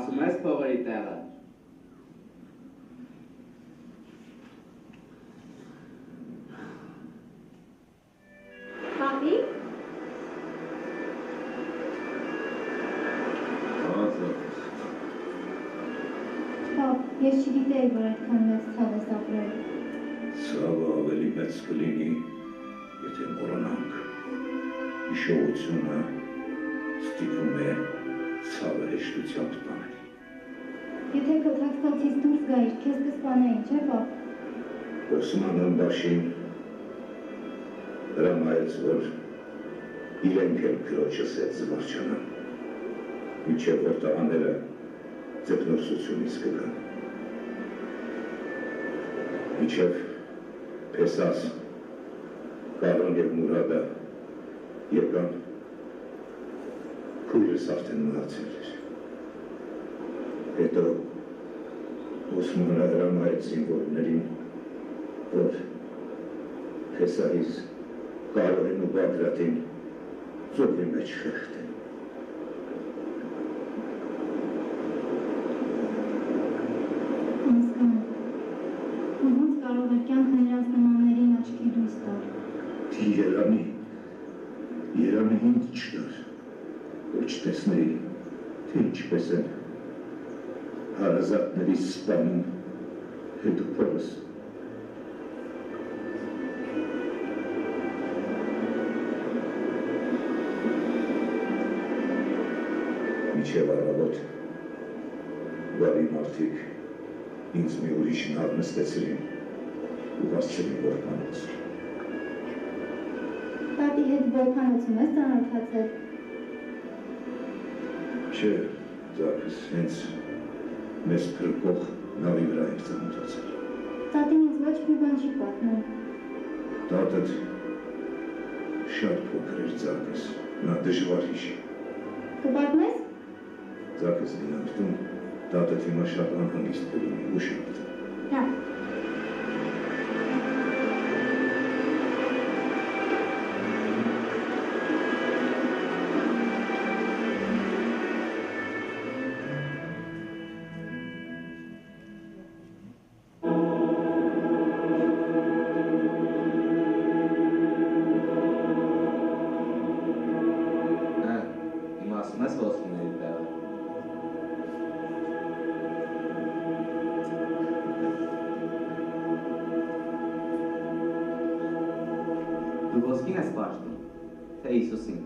Իմացում ես փողերի տեղը։ Պապի, Պապ, ես չգիտեի, որ այդքան մեծ ցավ ես ապրել։ Ցավը ավելի մեծ կլինի, եթե մոռանանք։ Հիշողությունը ստիպում է ցավը հեշտությամբ տանել։ Եթե քո թաքստոցից դուրս գայիր, քեզ կսպանեին, չէ՞ պապ։ Օսման ամբաշին հրամայեց, որ իրենք էլ քրոջս հետ զվարճանան, մինչև որ տղաները ձկնորսությունից կգան։ Մինչև Փեսաս, Կարոն և Մուրադը եկան, քույրս արդեն մնացել էր։ Հետո Օսմանը հրամայեց զինվորներին, որ Փեսահից Կարոհին ու Բագրատին ծովի մեջ խեղդեն։ Երանի ինձ չդար, որ չտեսնեի, թե ինչպես են հարազատներից սպանում հետո փորս։ Միջև առավոտ բարի մարդիկ ինձ մի ուրիշ նավ նստեցրին ու հասցրին որքանոց։ Տատի հետ որքանոցում ես ծանոթացել։ Չէ, Զաքս, հենց մեզ փրկող նավի վրա էր ծանոթացել։ Տատին ինձ ոչ մի բան չի պատմում։ Տատդ շատ փոքր էր, Զաքս, նա դժվար հիշի։ Կպատմես։ Զաքս դինանքտում, տատդ հիմա շատ անհանգիստ կլինի, ուշանդ։ Հա։ Դու ոսկին ես պաշտում, թե Իսուսին։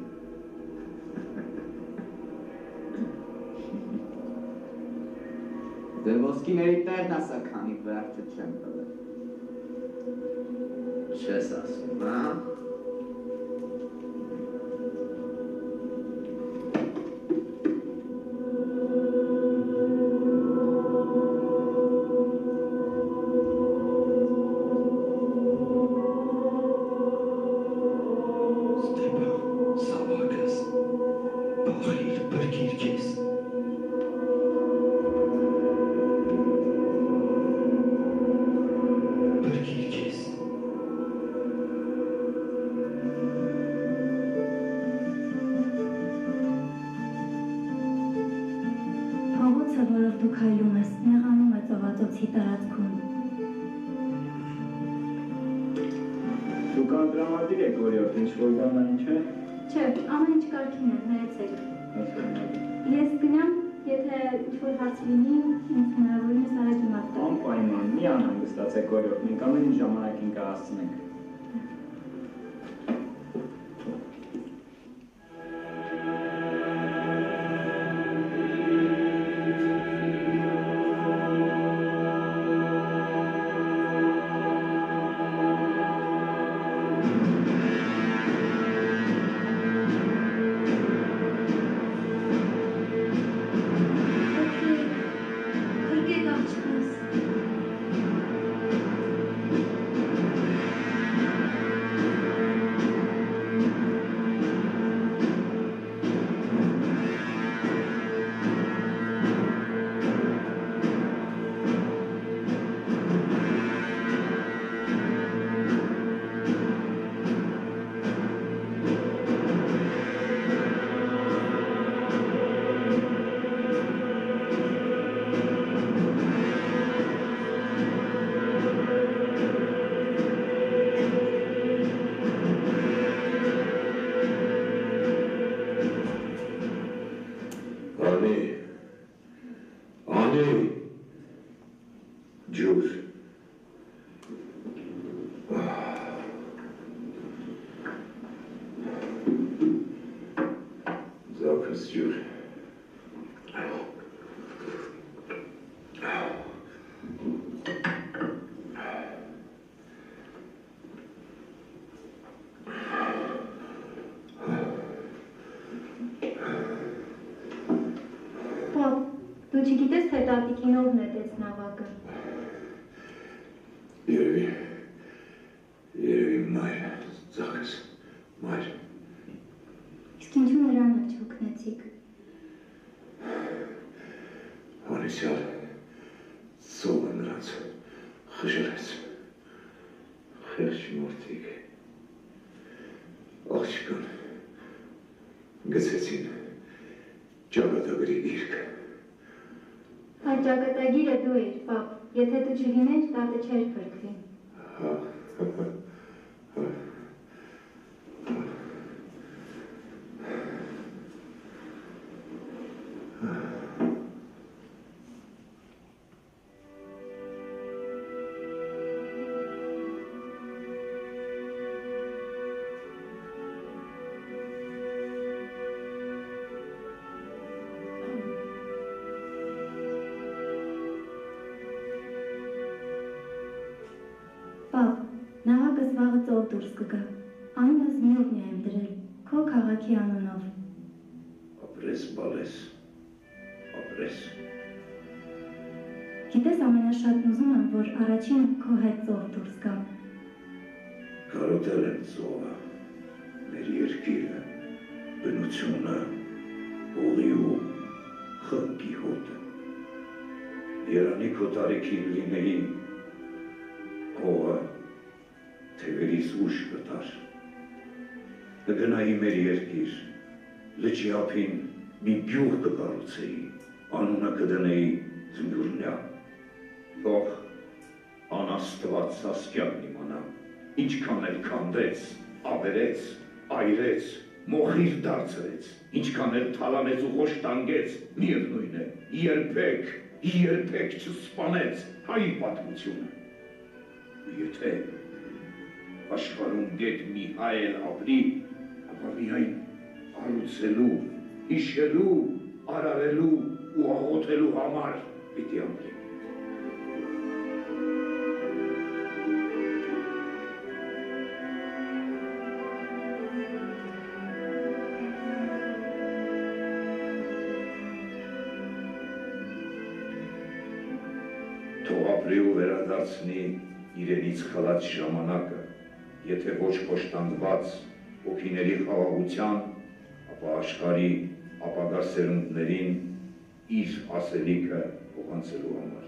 Դե ոսկիների տերն ասա, քանի վերջը չեմ տվել։ Չես ասում, հա? Դու քայլում ես, նեղանում է ծովածոցի տարածքում։ Դու կանտրամադիր եք, որի ինչ-որ բան այն չէ։ Չէ, ամեն ինչ կարգին է, ներեցեք։ Ես գնամ, եթե ինչ-որ հարց լինի, ինձ հնարավորինս արեք իմաց տալ։ Անպայման, մի անհանգստացեք, որի մենք ամեն ինչ ժամանակին կհասցնենք։ Դու չգիտես, թե տատիկին ով նետեց նավակը։ Երևի մայրը, ծաղես, մայր։ Իսկ ինչու նրան չօգնեցիք։ Անիսյալ ծովը նրանց խժրեց։ Խեղճ մորթիկ։ Աղջկան գցեցին ճակատագրի իրքը։ Այդ ճակատագիրը դու էր, պապ, եթե դու չլիներ, տատը չէր փրկվի։ Պապ, նավակս վաղը ծով դուրս կգա, անունս Միրնյա եմ դրել, քո քաղաքի անունով։ Ապրես, բալես, ապրես։ Գիտես ամենաշատն ուզում եմ, որ առաջին քո հետ ծով դուրս գա։ Կարոտել եմ ծովը, մեր երկիրը, բնությունը, հողի ու խնկի հոտը։ Երանի քո տարիքին լինեի հողը, թևերիս ուշ կտար։ Կգնայի մեր երկիր, լճի ափին մի բյուղ կկառուցեի, անունը կդնեի Զմյուրնյա։ Թող անաստված Սասկյանն իմանա, ինչքան էլ քանդեց, ավերեց, այրեց, մոխիր դարձրեց, ինչքան էլ թալանեց ու խոշտանգեց, միևնույն է, երբեք չսպանեց հայի պատմությունը։ Եթե աշխարհում գետ մի հայ էլ ապրի, ապա միայն առուցելու, հիշելու, արարելու ու աղոթելու համար պիտի ապրի։ Թող ապրի ու վերադարձնի իրենից խլած ժամանակը, եթե ոչ խոշտանգված ոգիների խաղաղության, ապա աշխարհի ապագա սերունդներին իր ասելիքը փոխանցելու համար։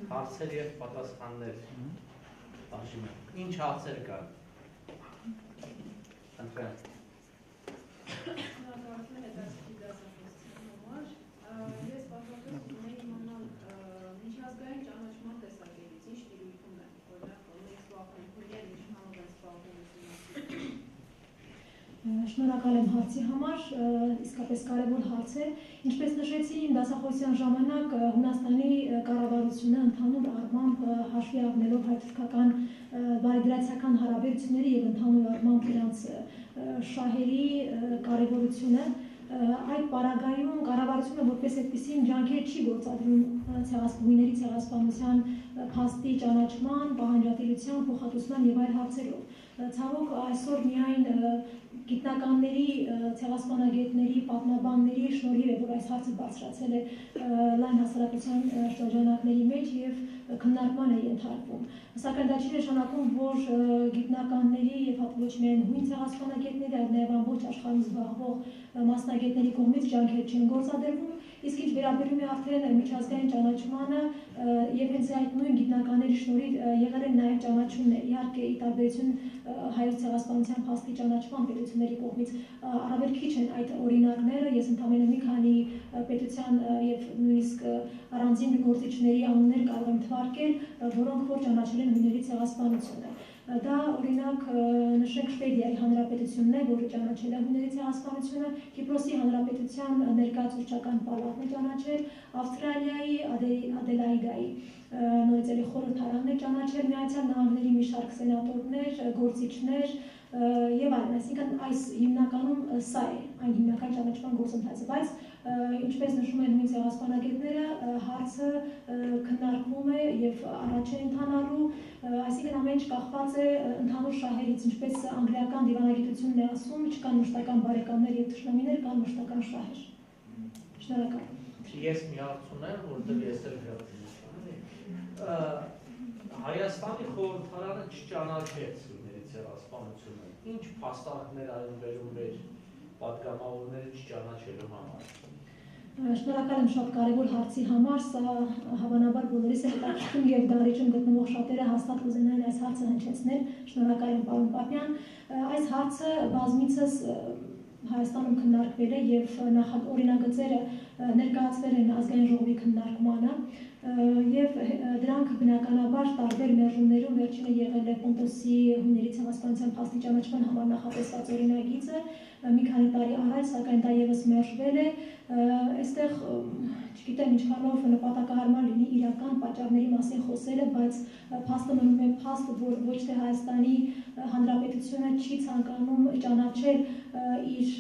Հարցեր և պատասխաններ բաժին է։ Ինչ հարցեր կան։ Ընտրեն։ Շնորհակալություն հետաքրքիր դասախոսության համար։ Ես պատրաստում ունեի իմանալ միջազգային ճանաչման տեսակետից ինչ տիրույթում է, օրինակ մեծ վախենքներ ինչքանով են զբաղվում ուսումնասիրում։ Շնորհակալ եմ հարցի համար, իսկապես կարևոր հարց է։ Ինչպես նշեցի իմ դասախոսության ժամանակ Հունաստանի կառավարությունը ընդհանուր առմամբ հաշվի առնելով հայ-թուրքական բարեգրացիական հարաբերությունների եւ ընդհանուր առմամբ նրանց շահերի կարևորությունը այդ պարագայում կառավարությունը որպես այդպիսին ջանքեր չի գործադրում ցեղասպանների ցեղասպանության փաստի ճանաչման, պահանջատիրության, փոխհատուցման եւ այլ հարցերով։ Ցավոք այսօր միայն գիտնականների, ցեղասպանագետների, պատմաբանների շնորհիվ է, որ այս հարցը բարձրացել է լայն հասարակության շրջանակների մեջ եւ քննարկման է ենթարկվում։ Սակայն դա չի նշանակում, որ գիտնականների եւ ոչ միայն հույն ցեղասպանագետների, այլ նաեւ ամբողջ աշխարհում զբաղվող մասնագետների կողմից ջանքեր չեն գործադրվում իսկ ինչ վերաբերում է արդեն միջազգային ճանաչմանը եւ հենց այդ նույն գիտնականների շնորհիվ եղել են նաեւ ճանաչումներ, իհարկե ի տարբերություն հայոց ցեղասպանության փաստի ճանաչման պետությունների կողմից առավել քիչ են այդ օրինակները, ես ընդամենը մի քանի պետության եւ նույնիսկ առանձին գործիչների անուններ կարող եմ թվարկել, որոնք որ ճանաչել են հույների ցեղասպանությունը։ Դա օրինակ նշենք Շվեդիայի հանրապետությունն է, որը ճանաչել է հույների ցեղասպանությունը, Կիպրոսի հանրապետության ներկայացուցչական պալատն է ճանաչել, Ավստրալիայի Ադելայիդայի նորից էլի խորհրդարանն է ճանաչել, Միացյալ Նահանգների մի շարք սենատորներ, գործիչներ եւ այլն, այսինքն այս հիմնականում սա է այն հիմնական ճանաչման գործընթացը, բայց ինչպես նշում են նույն ցեղասպանագետները, հարցը քննարկվում է եւ առաջ է ընթանալու, այսինքն ամեն ինչ կախված է ընդհանուր շահերից, ինչպես անգլիական դիվանագիտությունն է ասում, չկան մշտական բարեկամներ եւ թշնամիներ, կան մշտական շահեր։ Շնորհակալ։ Ես մի հարց ունեմ, որտեղ ես էլ Հայաստանի խորհրդարանը չճանաչեց հույների ցեղասպանությունը։ Ինչ փաստարկներ այն վերում էր պատգամավորները չճանաչելու համար։ Շնորհակալ եմ շատ կարևոր հարցի համար, սա հավանաբար բոլորիս է հետաքրքրում եւ դահլիճում գտնվող շատերը հաստատ կուզենային այս հարցը հնչեցնել։ Շնորհակալ եմ պարոն Պապյան։ Այս հարցը բազմիցս Հայաստանում քննարկվել է եւ օրինագծերը ներկայացվել են ազգային ժողովի քննարկմանը եւ դրանք բնականաբար տարբեր մերժումներում վերջինը եղել է Պոնտոսի հույների ցեղասպանության փաստի ճանաչման համար նախատեսված օրինագիծը մի քանի տարի առաջ, սակայն դա եւս մերժվել է, այստեղ չգիտեմ ինչքանով նպատակահարմար լինի իրական պատճառների մասին խոսելը, բայց փաստը մնում է փաստ, որ ոչ թե Հայաստանի Հանրապետությունը չի ցանկանում ճանաչել իր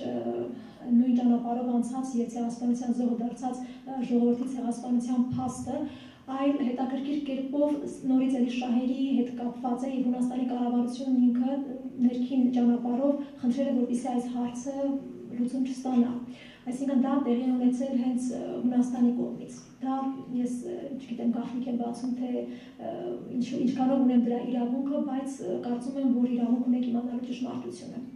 նույն ճանապարհով անցած եւ ցեղասպանության զոհ դարձած ժողովրդի ցեղասպանության փաստը, այլ հետաքրքիր կերպով նորից էլի շահերի հետ կապված է եւ Հունաստանի կառավարությունն ինքը ներքին ճանապարհով խնդրել է, որպեսզի այս հարցը լուծում չստանա։ Այսինքն դա տեղի ունեցել հենց Հունաստանի կողմից։ Դա ես չգիտեմ գաղտնիք եմ բացում, թե ինչքանով ունեմ դրա իրավունքը, բայց կարծում եմ, որ իրավունք ունեք իմանալու ճշմարտությունը։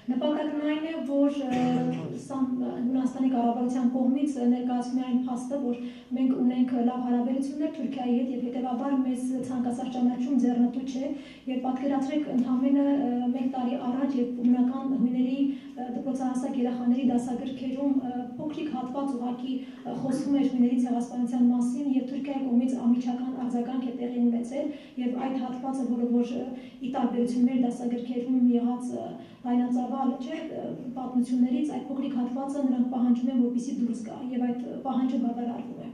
Նպատակն այն է, որ Հունաստանի կառավարության կողմից ներկայացվում է այն փաստը, որ մենք ունենք լավ հարաբերություններ Թուրքիայի հետ եւ հետեւաբար մեզ ցանկացած ճանաչում ձեռնտու չէ եւ պատկերացրեք ընդամենը 1 տարի առաջ եւ հունական հույների դպրոցահասակ երեխաների դասագրքերում փոքրիկ հատված ուղղակի խոսվում էր հույների ցեղասպանության մասին եւ Թուրքիայի կողմից անմիջական արձագանք է տեղի ունեցել եւ այդ հատվածը, որը որ ի տարբերություն մեր դասագրքերում եղած լայնածավալ չէ պատմություններից այդ փոքրիկ հատվածը նրանք պահանջում են, որպեսզի դուրս գա եւ այդ պահանջը բավարարվում է։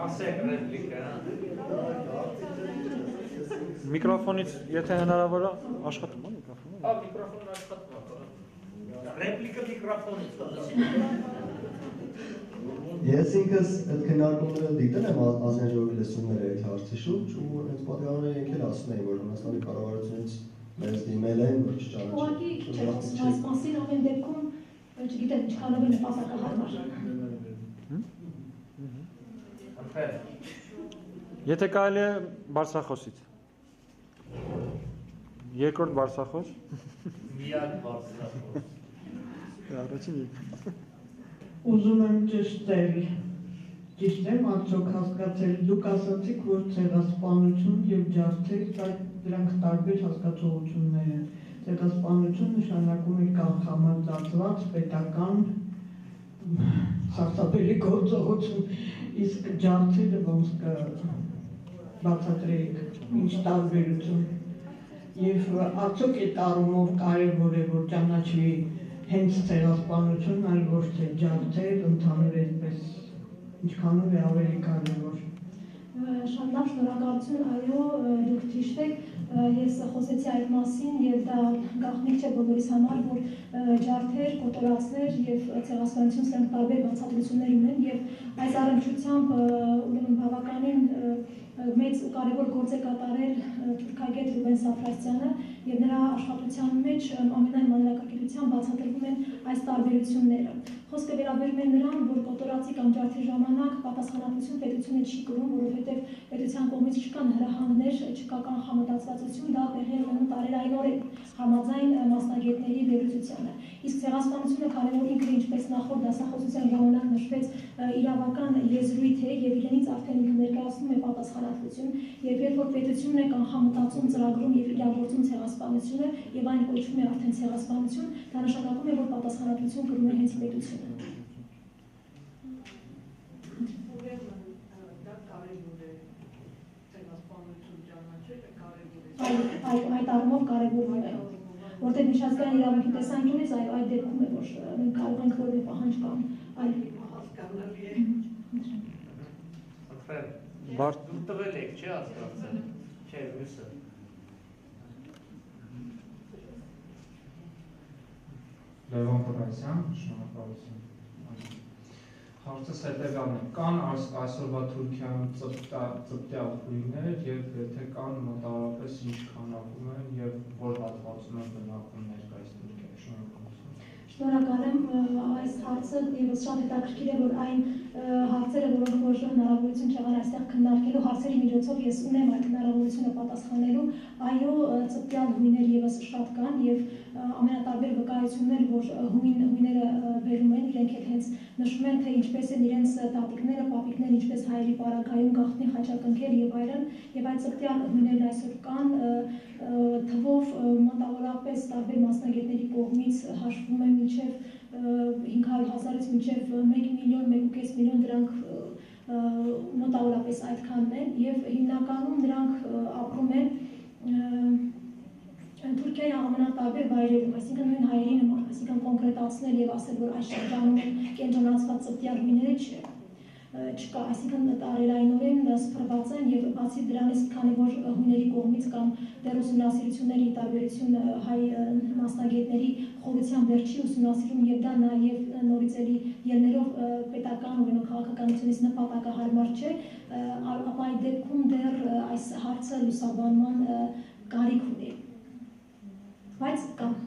Ասեք ռեպլիկա։ Միկրոֆոնից, եթե հնարավոր է, աշխատում է միկրոֆոնը։ Հա, միկրոֆոնը աշխատում է։ Ռեպլիկը միկրոֆոնից Ես ինքս այդ քննարկումները դիտել եմ ազգային ժողովի լսումները այդ հարցի շուրջ ու այդ պատգամավորները ինքն ասում էին, որ Հունաստանի կառավարությունից մեզ դիմել են, որ չճանաչեն։ Ուղղակի քիչ է խոսում այս մասին, ամեն դեպքում չգիտեմ ինչքանով է նպատակահարմար։ Եթե կարելի է բարձրախոսից։ Երկրորդ բարձրախոս։ Միակ բարձրախոս։ Առաջինը։ Ուզում եմ ճշտել, ճիշտ եմ արդյոք հասկացել, դուք ասացիք, որ ցեղասպանություն եւ ջարդեր դրանք տարբեր հասկացություններ են։ Ցեղասպանություն նշանակում է կանխամտածված պետական սարսափելի գործողություն, իսկ ջարդերը ոնց կբացատրեիք, ինչ տարբերություն։ Եվ արդյոք այդ առումով կարևոր է, որ ճանաչվի հենց ցեղասպանությունն, այլ ոչ թե ջարդեր, ընդհանուր այդպես ինչքանով է ավելի կարևոր։ Շատ լավ, շնորհակալություն, այո, դուք ճիշտ եք, ես խոսեցի այդ մասին եւ դա գաղտնիք չէ բոլորիս համար, որ ջարդեր, կոտորածներ եւ ցեղասպանություն սրանք տարբեր բացատրություններ ունեն եւ այս առնչությամբ ուրեմն բավականին մեծ ու կարևոր գործ է կատարել թուրքագետ Ռուբեն Սաֆրասյանը եւ նրա աշխատության մեջ ամենայն մանրակրկիտությամբ բացատրվում են այս տարբերությունները։ Խոսքը վերաբերում է նրան, որ կոտորածի կամ ջարդի ժամանակ պատասխանատվություն պետությունը չի կրում, որովհետեւ պետության կողմից չկան հրահանգներ մեր չկա կանխամտածվածություն, դա տեղի է ունենում տարերայնորեն համաձայն մասնագետների վերլուծությանը։ Իսկ ցեղասպանությունը, քանի որ ինքը ինչպես նախորդ դասախոսության ժամանակ նշվեց, իրավական եզրույթ է եւ իրենից արդեն ինքը ներկայացնում է պատասխանատվություն, եւ երբ որ պետությունն է կանխամտածում, ծրագրում եւ իրագործում ցեղասպանությունը եւ այն կոչվում է արդեն ցեղասպանություն, դա նշանակում է, որ պատասխանատվություն կրում է հենց պետությունը։ Այդ առումով կարևորվում է, որտեղ միջազգային իրավունքի տեսանկյունից այդ դեպքում է, որ մենք կարող ենք որևէ պահանջ կամ այլ հասկանալի է։ Դուք տվել եք, չէ՞ հասկացել։ Չէ, մյուսը։ Լևոն Պռասյան, շնորհակալություն։ Հարցս հետևյալն է, կան այսօրվա Թուրքիայում ծպտյալ խույրներ եւ եթե կան մոտավորապես ինչ քանակում են եւ որ հատվածում են բնակվում ներկայիս Թուրքիայի։ Շնորհակալ եմ, այս հարցը եւս շատ հետաքրքիր է, որ այն հարցերը, որոնք որ հնարավորություն չեղան այստեղ քննարկելու հարցերի միջոցով ես ունեմ այդ հնարավորությունը պատասխանելու, այո, ծպտյալ հույներ եւս շատ կան եւ ամենատարբեր վկայություններ, որ հույները բերում են, իրենք էլ հենց նշում են, թե ինչպես են իրենց տատիկները, պապիկները, ինչպես հայերի պարագայում գաղտնի խաչակնքել եւ այլն, եւ այդ ծպտյալ հույներն այսօր կան, թվով մոտավորապես տարբեր մասնագետների կողմից հաշվում է մինչև 500,000-ից մինչև 1 միլիոն, 1.5 միլիոն դրանք մոտավորապես այդքանն են եւ հիմնականում նրանք ապրում են Թուրքիայի ամենատարբեր վայրերում, այսինքն նույն հայերի նման, այսինքն կոնկրետացնել եւ ասել, որ այս շրջանում են կենտրոնացված ծպտյալ հույները չկա, այսինքն տարերայնորեն սփռված են եւ բացի դրանից, քանի որ հույների կողմից կամ դեռ ուսումնասիրությունների տարբերություն հայ մասնագետների խորության վերջի ուսումնասիրում եւ դա նաեւ նորից էլի ելներով պետական ուրեմն քաղաքականությունից նպատակահարմար չէ, ապա այդ դեպքում դեռ այս հարցը լուսաբանման կարիք ունի։ Բայց կամ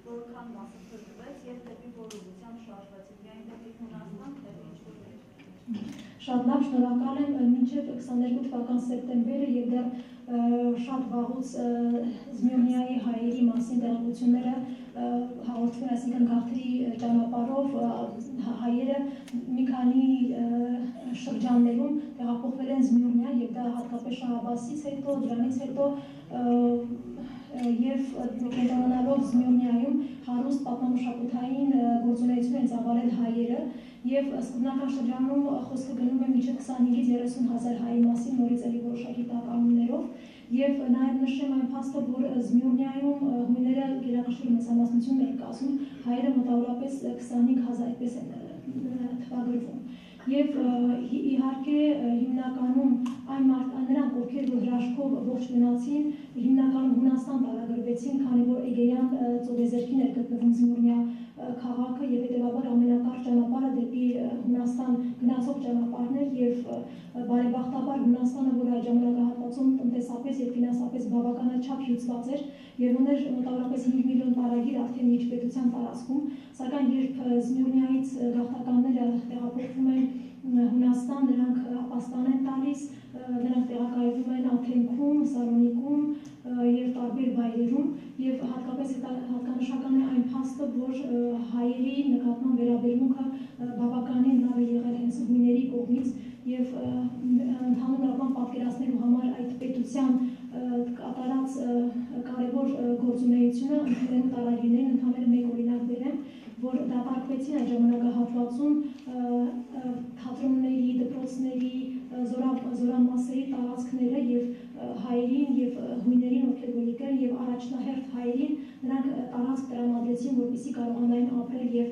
որքան մասը փրկվեց եւ դեպի որովության շարժվեց, միայն դեպի Հունաստան, դեպի ինչ-որ Շատ լավ, շնորհակալ եմ, մինչև 22 թվական սեպտեմբերը եւ դեռ շատ վաղուց Զմիռնիայի հայերի մասին տեղեկությունները հաղորդվում, այսինքն գաղթի ճանապարհով հայերը մի քանի շրջաններում տեղափոխվել են Զմիռնիա եւ դա հատկապես Շահաբասից հետո, դրանից հետո եւ կենտրոնանալով Զմիռնիայում հարուստ պատմամշակութային գործունեություն են ծավալել հայերը եւ սկզբնական շրջանում խոսքը գնում է մինչեւ 25-ից 30,000 հայի մասին նորից էլի որոշակի տականումներով եւ նաեւ նշեմ այն փաստը, որ Զմիռնիայում հույները գերակշռ մեծամասնություն են կազմում, հայերը մոտավորապես 25,000 այդպես են թվագրվում եւ իհարկե հիմնականում նրանք, ովքեր որ հրաշքով ողջ մնացին, հիմնականում Հունաստան տարագրվեցին, քանի որ Էգեյան ծովեզերքին էր գտնվում Զմիռնիա քաղաքը եւ հետեւաբար ամենակարճ ճանապարհը դեպի Հունաստան գնացող ճանապարհն էր եւ բարեբախտաբար Հունաստանը, որ այդ ժամանակահատվածում տնտեսապես եւ ֆինանսապես բավականաչափ հյուծված էր եւ ուներ մոտավորապես 5 միլիոն տարագիր արդեն միջպետության տարածքում, սակայն երբ Զմիռնիայից գաղթականները տեղափոխվում են Հունաստան, նրանք ապաստան են տալիս, նրանք տեղակայվում են Աթենքում, Սալոնիկում եւ տարբեր վայրերում եւ հատկապես հատկանշական է այն փաստը, որ հայերի նկատմամբ վերաբերմունքը բավականին լավ է եղել հենց հույների կողմից եւ ընդհանուր առմամբ պատկերացնելու համար այդ պետության կատարած կարևոր գործունեությունը ընդհանուր տարագիրներին ընդհանուր մեկ օրինակ բերեմ, որ դատարկվեցին այդ ժամանակահատվածում թատրոնների, դպրոցների, զորամասերի տարածքները եւ հայերին եւ հույներին, ովքեր որ եկել եւ առաջնահերթ հայերին, նրանք տարածք տրամադրեցին, որպեսզի կարողանային ապրել եւ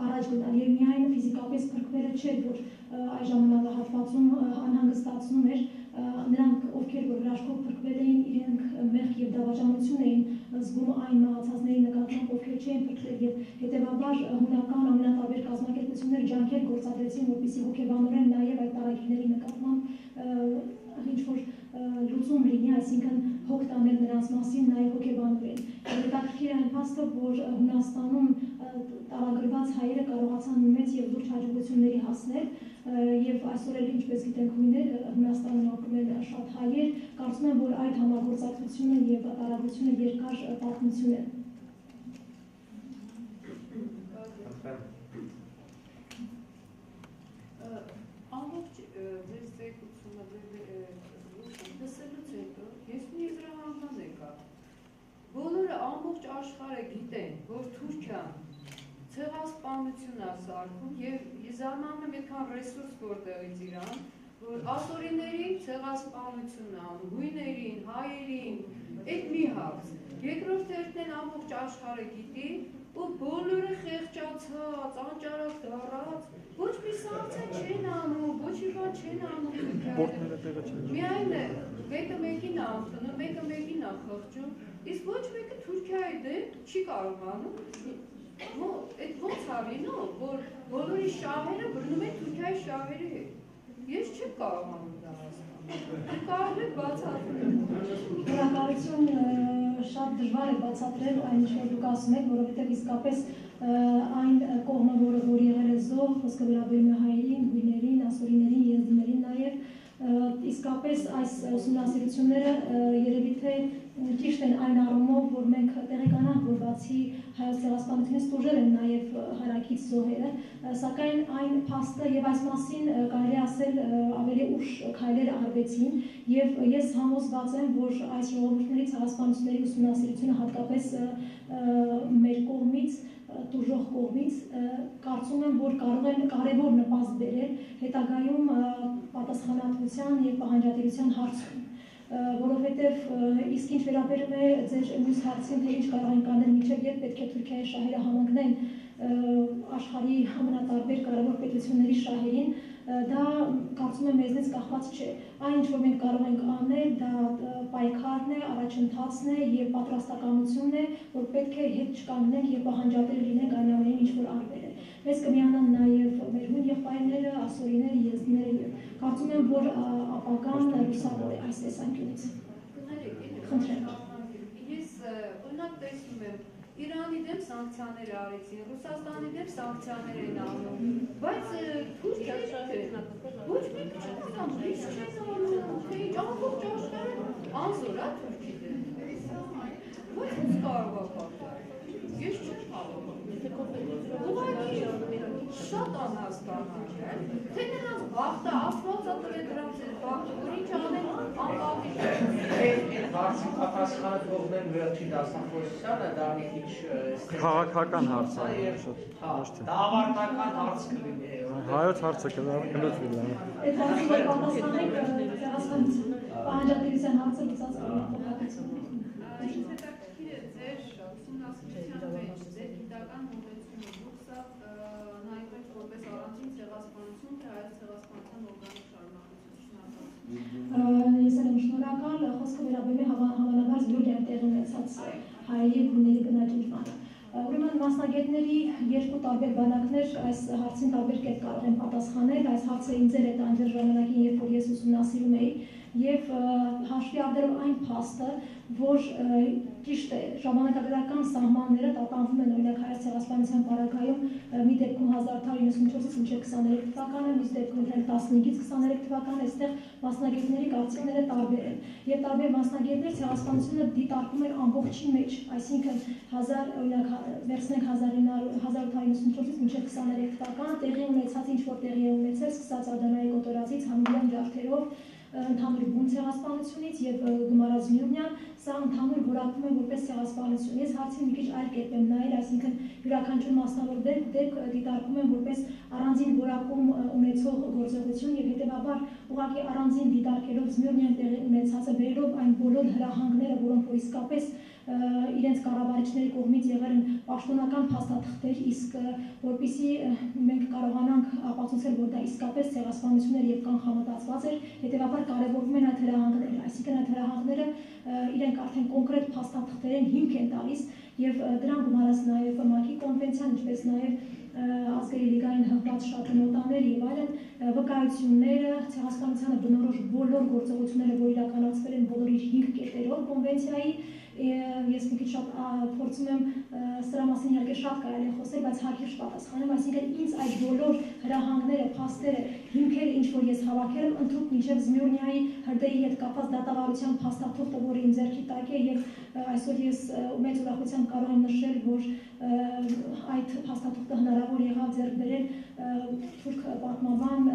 առաջ գնալ եւ միայն ֆիզիկապես փրկվելը չէր, որ այդ ժամանակահատվածում անհանգստացնում էր նրանք, ովքեր որ հրաշքով փրկվել էին, իրենք մեղք եւ դավաճանություն էին զգում այն մահացածների նկատմամբ, ովքեր չէին փրկվել եւ հետեւաբար հունական ամենատարբեր կազմակերպություններ ջանքեր գործադրեցին, որպեսզի հոգեբանորեն նաեւ այդ տարագիրների նկատմամբ ինչ որ լուծում լինի, այսինքն հոգ տանել նրանց մասին նաեւ հոգեբանորեն։ Հետաքրքիր է փաստը, որ Հունաստանում տարագրված հայերը կարողացան մեծ եւ լուրջ հաջողությունների հասնել եւ այսօր էլ ինչպես գիտենք Հունաստանում ապրում են շատ հայեր, կարծում եմ, որ այդ համագործակցությունը եւ տարագրությունը երկար պատմություն է։ Ամբողջ ձեր զեկուցումը լսելուց հետո ես մի եզրահանգման եկա։ Բոլորը ամբողջ աշխարհը գիտեն, որ Թուրքիան ցեղասպանություն է սարքում եւ զարմանում եմ այդքան ռեսուրս որտեղից իրան, որ ասորիներին ցեղասպանություն անում, հույներին, հայերին, այդ մի հաց։ Երկրորդ հերթն ամբողջ աշխարհը գիտի ու բոլորը խեղճացած, անճարակ դառած, ոչ մի սանքցիա չեն անում, ոչ մի բան չեն անում։ Միայն մեկը մեկին է անտնում, մեկը մեկին է խղճում, իսկ ոչ մեկը Թուրքիայի դեմ չի կարողանում։ Այդ ոնց է լինում, որ բոլորի շահերը բռնում են Թուրքիայի շահերի հետ։ Ես չեմ կարողանում դա հասկանալ։ Կարող եք բացատրել։ Շնորհակալություն, շատ դժվար է բացատրել այն ինչ որ դուք ասում եք, որովհետև իսկապես այն կողմը, որը եղել է զոհ, խոսքը վերաբերում է հայերին, հույներին, ասորիներին, եզդիներին նաև, իսկապես այս ուսումնասիրությունները երևի թե ճիշտ են այն առումով, որ մենք տեղեկանանք, որ բացի հայոց ցեղասպանությունից տուժել են նաև հարակից զոհերը, սակայն այն փաստը եւ այս մասին կարելի ասել ավելի ուշ քայլեր արվեցին եւ ես համոզված եմ, որ այս ժողովուրդների ցեղասպանությունների ուսումնասիրությունը հատկապես մեր կողմից տուժող կողմից կարծում եմ, որ կարող են կարևոր նպաստ բերել հետագայում պատասխանատվության եւ պահանջատիրության հարցում, որովհետեւ իսկ ինչ վերաբերում է ձեր մյուս հարցին, թե ինչ կարող են կանել մինչեւ երբ պետք է Թուրքիայի շահերը համընկնեն աշխարհի ամենատարբեր կարևոր պետությունների շահերին, դա կարծում եմ մեզնից կախված չէ։ Այն ինչ որ մենք կարող ենք անել, դա պայքարն է, առաջընթացն է եւ պատրաստականությունն է, որ պետք է հետ չկանգնենք եւ պահանջատեր լինենք այն ամենին, ինչ որ արվել է։ Մեզ կմիանան նաեւ մեր հույն եղբայրները, ասորիները, եզդիները եւ կարծում եմ, որ ապագան լուսավոր է այս տեսանկյունից։ Խնդրեմ։ Ես օրինակ տեսնում եմ Իրանի դեմ սանկցիաներ արեցին, Ռուսաստանի դեմ սանկցիաներ են անում, բայց Թուրքիայի ոչ մի չեն ինչ չեն անում, թե ինչ ամբողջ աշխարհը անզոր է Թուրքի դեմ։ Ո՞նց կարող է պատահել։ Ես չեմ կարող։ Ուղղակի շատ անհասկանալի է, թե նրանց բախտը Աստված է տվել դրանց այդ բախտը, որ ինչ անեն անպատիժ է։ Այդ հարցի պատասխանը թողնեն վերջի դասախոսությանը, դա մի քիչ քաղաքական հարց է, դա ավարտական հարց կլինի։ Հայոց հարցը կլուծվի լավ։ Այդ հարցի որ պատասխանենք ցեղասպանություն, պահանջատիրության հարցը լուծած կլինի։ Ինձ հետաքրքիր է ձեր ուսումնասիրության մեջ, ձեր գիտական մոտեցումը, դուք սա նայում եք որպես առանձին ցեղասպանություն, թե այլ ցեղասպանության օրգանիկ շարունակություն։ Ես եմ շնորհակալ, խոսքը վերաբերում է հավանաբար զորքերն տեղի ունեցած հայերի բուների գնաճնջմանը։ Ուրեմն մասնագետների երկու տարբեր բանակներ այս հարցին տարբեր կերպ կարող են պատասխանել, այս հարցը ինձ էր այդ անջր ժամանակին, երբ որ ես ուսումնասիրում էի, եւ հաշվի առնելով այն փաստը, որ ճիշտ է, ժամանակագրական սահմանները տատանվում են օրինակ հայոց ցեղասպանության պարագայում մի դեպքում 1894-ից մինչև 23 թվականը, մյուս դեպքում 15-ից 23 թվական, այստեղ մասնագետների կարծիքները տարբեր են։ Եվ տարբեր մասնագետներ ցեղասպանությունը դիտարկում են ամբողջի մեջ, այսինքն օրինակ վերցնենք 1894-ից մինչև 23 թվականը տեղի ունեցած ինչ որ տեղի է ունեցել, սկսած Ադանայի կոտորածից, Համիլյան ջարդերով, ընդհանուր բուն ցեղասպանությունից եւ գումարած Մյուրնյան, սա ընդհանուր որակվում է որպես ցեղասպանություն։ Ես հարցին մի քիչ այլ կերպ եմ նայել, այսինքն յուրաքանչյուր մասնավոր դեպք դիտարկում եմ որպես առանձին որակում ունեցող գործողություն եւ հետեւաբար ուղղակի առանձին դիտարկելով Մյուրնյան տեղի ունեցածը, բերելով այն բոլոր հրահանգները, որոնք որ իսկապես իրենց կառավարիչների կողմից եղել են պաշտոնական փաստաթղթեր, իսկ որպեսզի մենք կարողանանք ապացուցել, որ դա իսկապես ցեղասպանություն էր եւ կանխամտածված էր, հետեւաբար կարևորվում են այդ հրահանգները, այսինքն այդ հրահանգները իրենք արդեն կոնկրետ փաստաթղթերեն հիմք են տալիս եւ դրան գումարած նաեւ ՄԱԿ-ի կոնվենցիան, ինչպես նաեւ ազգերի լիգային հմտած շատ նոտաներ եւ այլն վկայությունները, ցեղասպանությանը բնորոշ բոլոր գործողությունները, որ իրականացվել են բոլոր իր 5 կետերով կոնվենցիայի ես մի քիչ շատ փորձում եմ սրա մասին իհարկե շատ կարելի է խոսել, բայց հակիրճ պատասխանեմ, այսինքն ինձ այդ բոլոր հրահանգները, փաստերը, հիմքերը, ինչ որ ես հավաքել եմ, ընդհանուր մինչև Զմյուրնիայի հրդեհի հետ կապված դատավարության փաստաթուղթը, որը իմ ձեռքի տակ է, եւ այսօր ես մեծ ուրախությամբ կարող եմ նշել, որ այդ փաստաթուղթը հնարավոր եղավ ձեռք բերել թուրք պատմաբան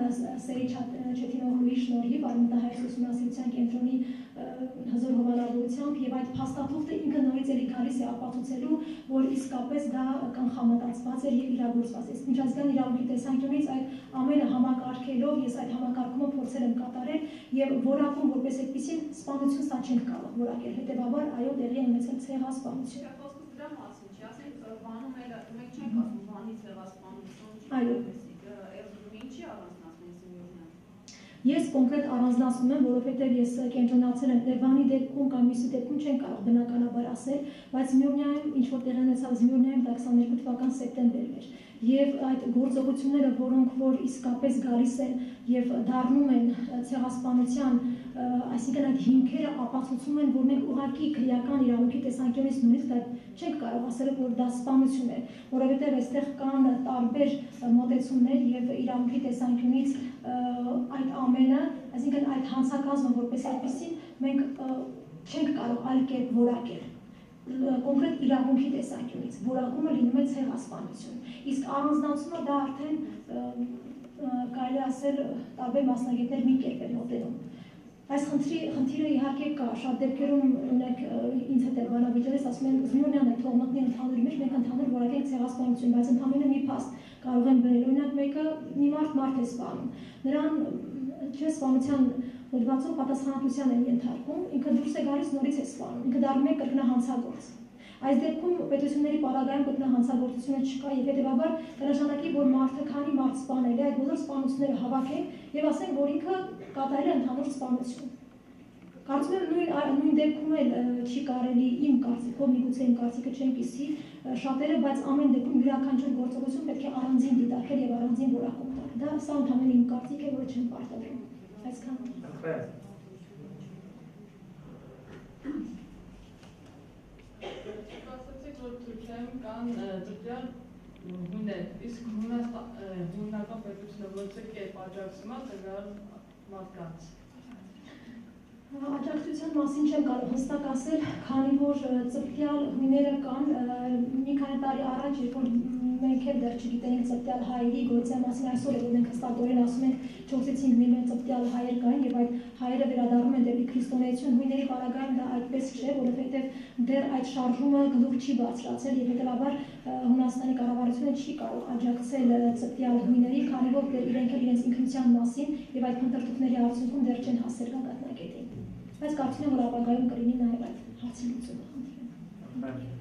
Սերի Չեթինօղլուի շնորհիվ արմատահայց ուսումնասիրության կենտրոնի հզոր հովանավորությամբ, եւ այդ փաստաթուղթը ինքը նորից էլի գալիս է ապացուցելու, որ իսկապես դա կանխամտածված էր եւ իրագործված է։ Միջազգային իրավունքի տեսանկյունից այդ ամենը համակարգելով ես այդ համակարգումը փորձել եմ կատարել եւ որակում որպես այդպեսին սպանություն սա չենք կարող որակել, հետեւաբար այո տեղի է ունեցել ցեղասպանություն։ Դրա մասին չի, ասենք բանում էլ մենք չենք ասում բանի ցեղասպանություն, այո։ Ինչի առանձնացնում ես Զմյուրնյան։ Ես կոնկրետ առանձնացնում եմ, որովհետև ես կենտրոնացել եմ Լևանի դեպքում կամ մյուսի դեպքում չեն կարող բնականաբար ասել, բայց Զմյուրնիայում ինչ որ տեղի ունեցավ Զմյուրնիայում 22 թվական սեպտեմբերն էր։ Եվ այդ գործողությունները, որոնք որ իսկապես գալիս են եւ դառնում են ցեղասպանության, այսինքն այդ հիմքերը ապացուցում են, որ մենք ուղղակի քրեական իրավունքի տեսանկյունից նույնիսկ դա չենք կարող ասել, որ դա սպանություն է, որովհետեւ այստեղ կան տարբեր մոտեցումներ եւ իրավունքի տեսանկյունից այդ ամենը, այսինքն այդ հանցակազմը որպես այդպեսին մենք չենք կարող այլ կերպ որակել կոնկրետ իրավունքի տեսանկյունից, որակումը լինում է ցեղասպանություն։ Իսկ առանձնացումը դա արդեն կարելի ասել տարբեր մասնագետներ մի կերպ են մոտենում։ Այս խնդիրը իհարկե կա, շատ դեպքերում ունենք ինձ հետ էլ բանավիճերից ասում են Զմյուրնյան է թող մտնի ընդհանուր մեջ, մենք ընդհանուր որակենք ցեղասպանություն, բայց ընդհանրապես մի փաստ կարող են բերել, օրինակ մեկը մի մարդ է սպանում, նրան չէ սպանության հոդվածում պատասխանատվության են ենթարկում, ինքը դուրս է գալիս նորից է սպանում, ինքը դառնում է կրկնահանցագործ։ Այս դեպքում պետությունների պարագայում կրկնահանցագործությունը չկա եւ հետեւաբար կնշանակի, որ մարդը քանի մարդ սպանել է, այդ բոլոր սպանությունները հավաքեն եւ ասեն, որ ինքը կատարել է ընդհանուր սպանություն։ Կարծում եմ նույն դեպքում էլ չի կարելի իմ կարծիքով, միգուցե իմ կարծիքը չեմ կիսի շատերը, բայց ամեն դեպքում յուրաքանչյուր գործողություն պետք է առանձին դիտարկել եւ առանձին որակում տալ։ Դա սա ընդհանրապես իմ կարծիք է, որը չեմ պարտադրում։ Այսքան։ Ասացիք, որ Թուրքիայում կան տվյալ հույներ, իսկ հունական պետությունը ոնց է կերպ աջակցում է տվյալ մարդկանց։ Աջակցության մասին չեմ կարող հստակ ասել, քանի որ ծպտյալ հույները կան, մի քանի տարի առաջ, երբ որ մենք էլ դեռ չգիտեինք ծպտյալ հայերի գոյության մասին, այսօր է որ մենք հստակորեն ասում ենք 4-5 միլիոն ծպտյալ հայեր կային եւ այդ հայերը վերադառնում են դեպի քրիստոնեություն, հույների պարագայում դա այդպես չէ, որովհետեւ դեռ այդ շարժումը գլուխ չի բարձրացել եւ հետեւաբար Հունաստանի կառավարությունը չի կարող աջակցել ծպտյալ հույների, քանի որ դեռ իրենք էլ իրենց ինքնության մասին եւ այդ փնտրտուքների արդյունքում դեռ չեն հասել գագաթնակետին։ Բայց կարծում եմ, որ ապագայում կլինի նաև այդ հարցի լուծումը։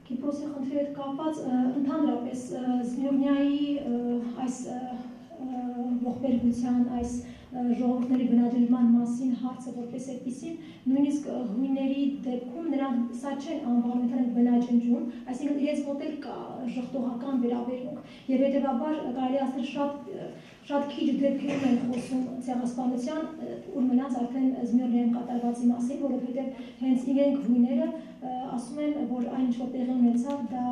Կիպրոսի խնդրի հետ կապված ընդհանրապես Զմյուրնիայի այս ողբերգության, այս ժողովուրդների բնաջնջման մասին հարցը որպես այդպիսին, նույնիսկ հույների դեպքում նրանք սա չեն անվանում ընդհանուր բնաջնջում, այսինքն իրենց մոտ էլ կա ժխտողական վերաբերմունք եւ հետեւաբար կարելի ասել շատ քիչ դեպքերում են խոսում ցեղասպանության, ուր մնաց արդեն Զմյուրնիայում կատարվածի մասին, որովհետեւ հենց իրենք հույները ասում են, որ այն ինչ որ տեղի ունեցավ, դա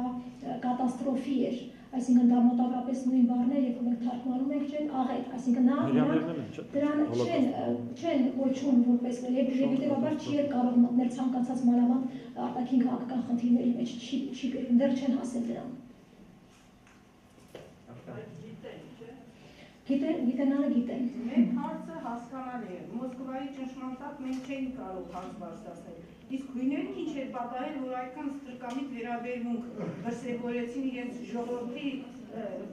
կատաստրոֆի էր։ Այսինքն դա մոտավորապես նույն բառն է, երբ մենք թարգմանում ենք չեն աղետ, այսինքն դրան չեն ոչում որպես եւ հետեւաբար չի կարող մտնել ցանկացած մանավանդ արտաքին քաղաքական խնդիրների մեջ չի գրում, դեռ չեն հասել դրան։ Գիտեն։ Մեկ հարցը հասկանալի է, Մոսկվայի ճնշման տակ մենք չէինք կարող հարց բարձրացնել, իսկ հույները ինչ էր պատահել, որ այդքան ստրկամիտ վերաբերմունք դրսևորեցին իրենց ժողովրդի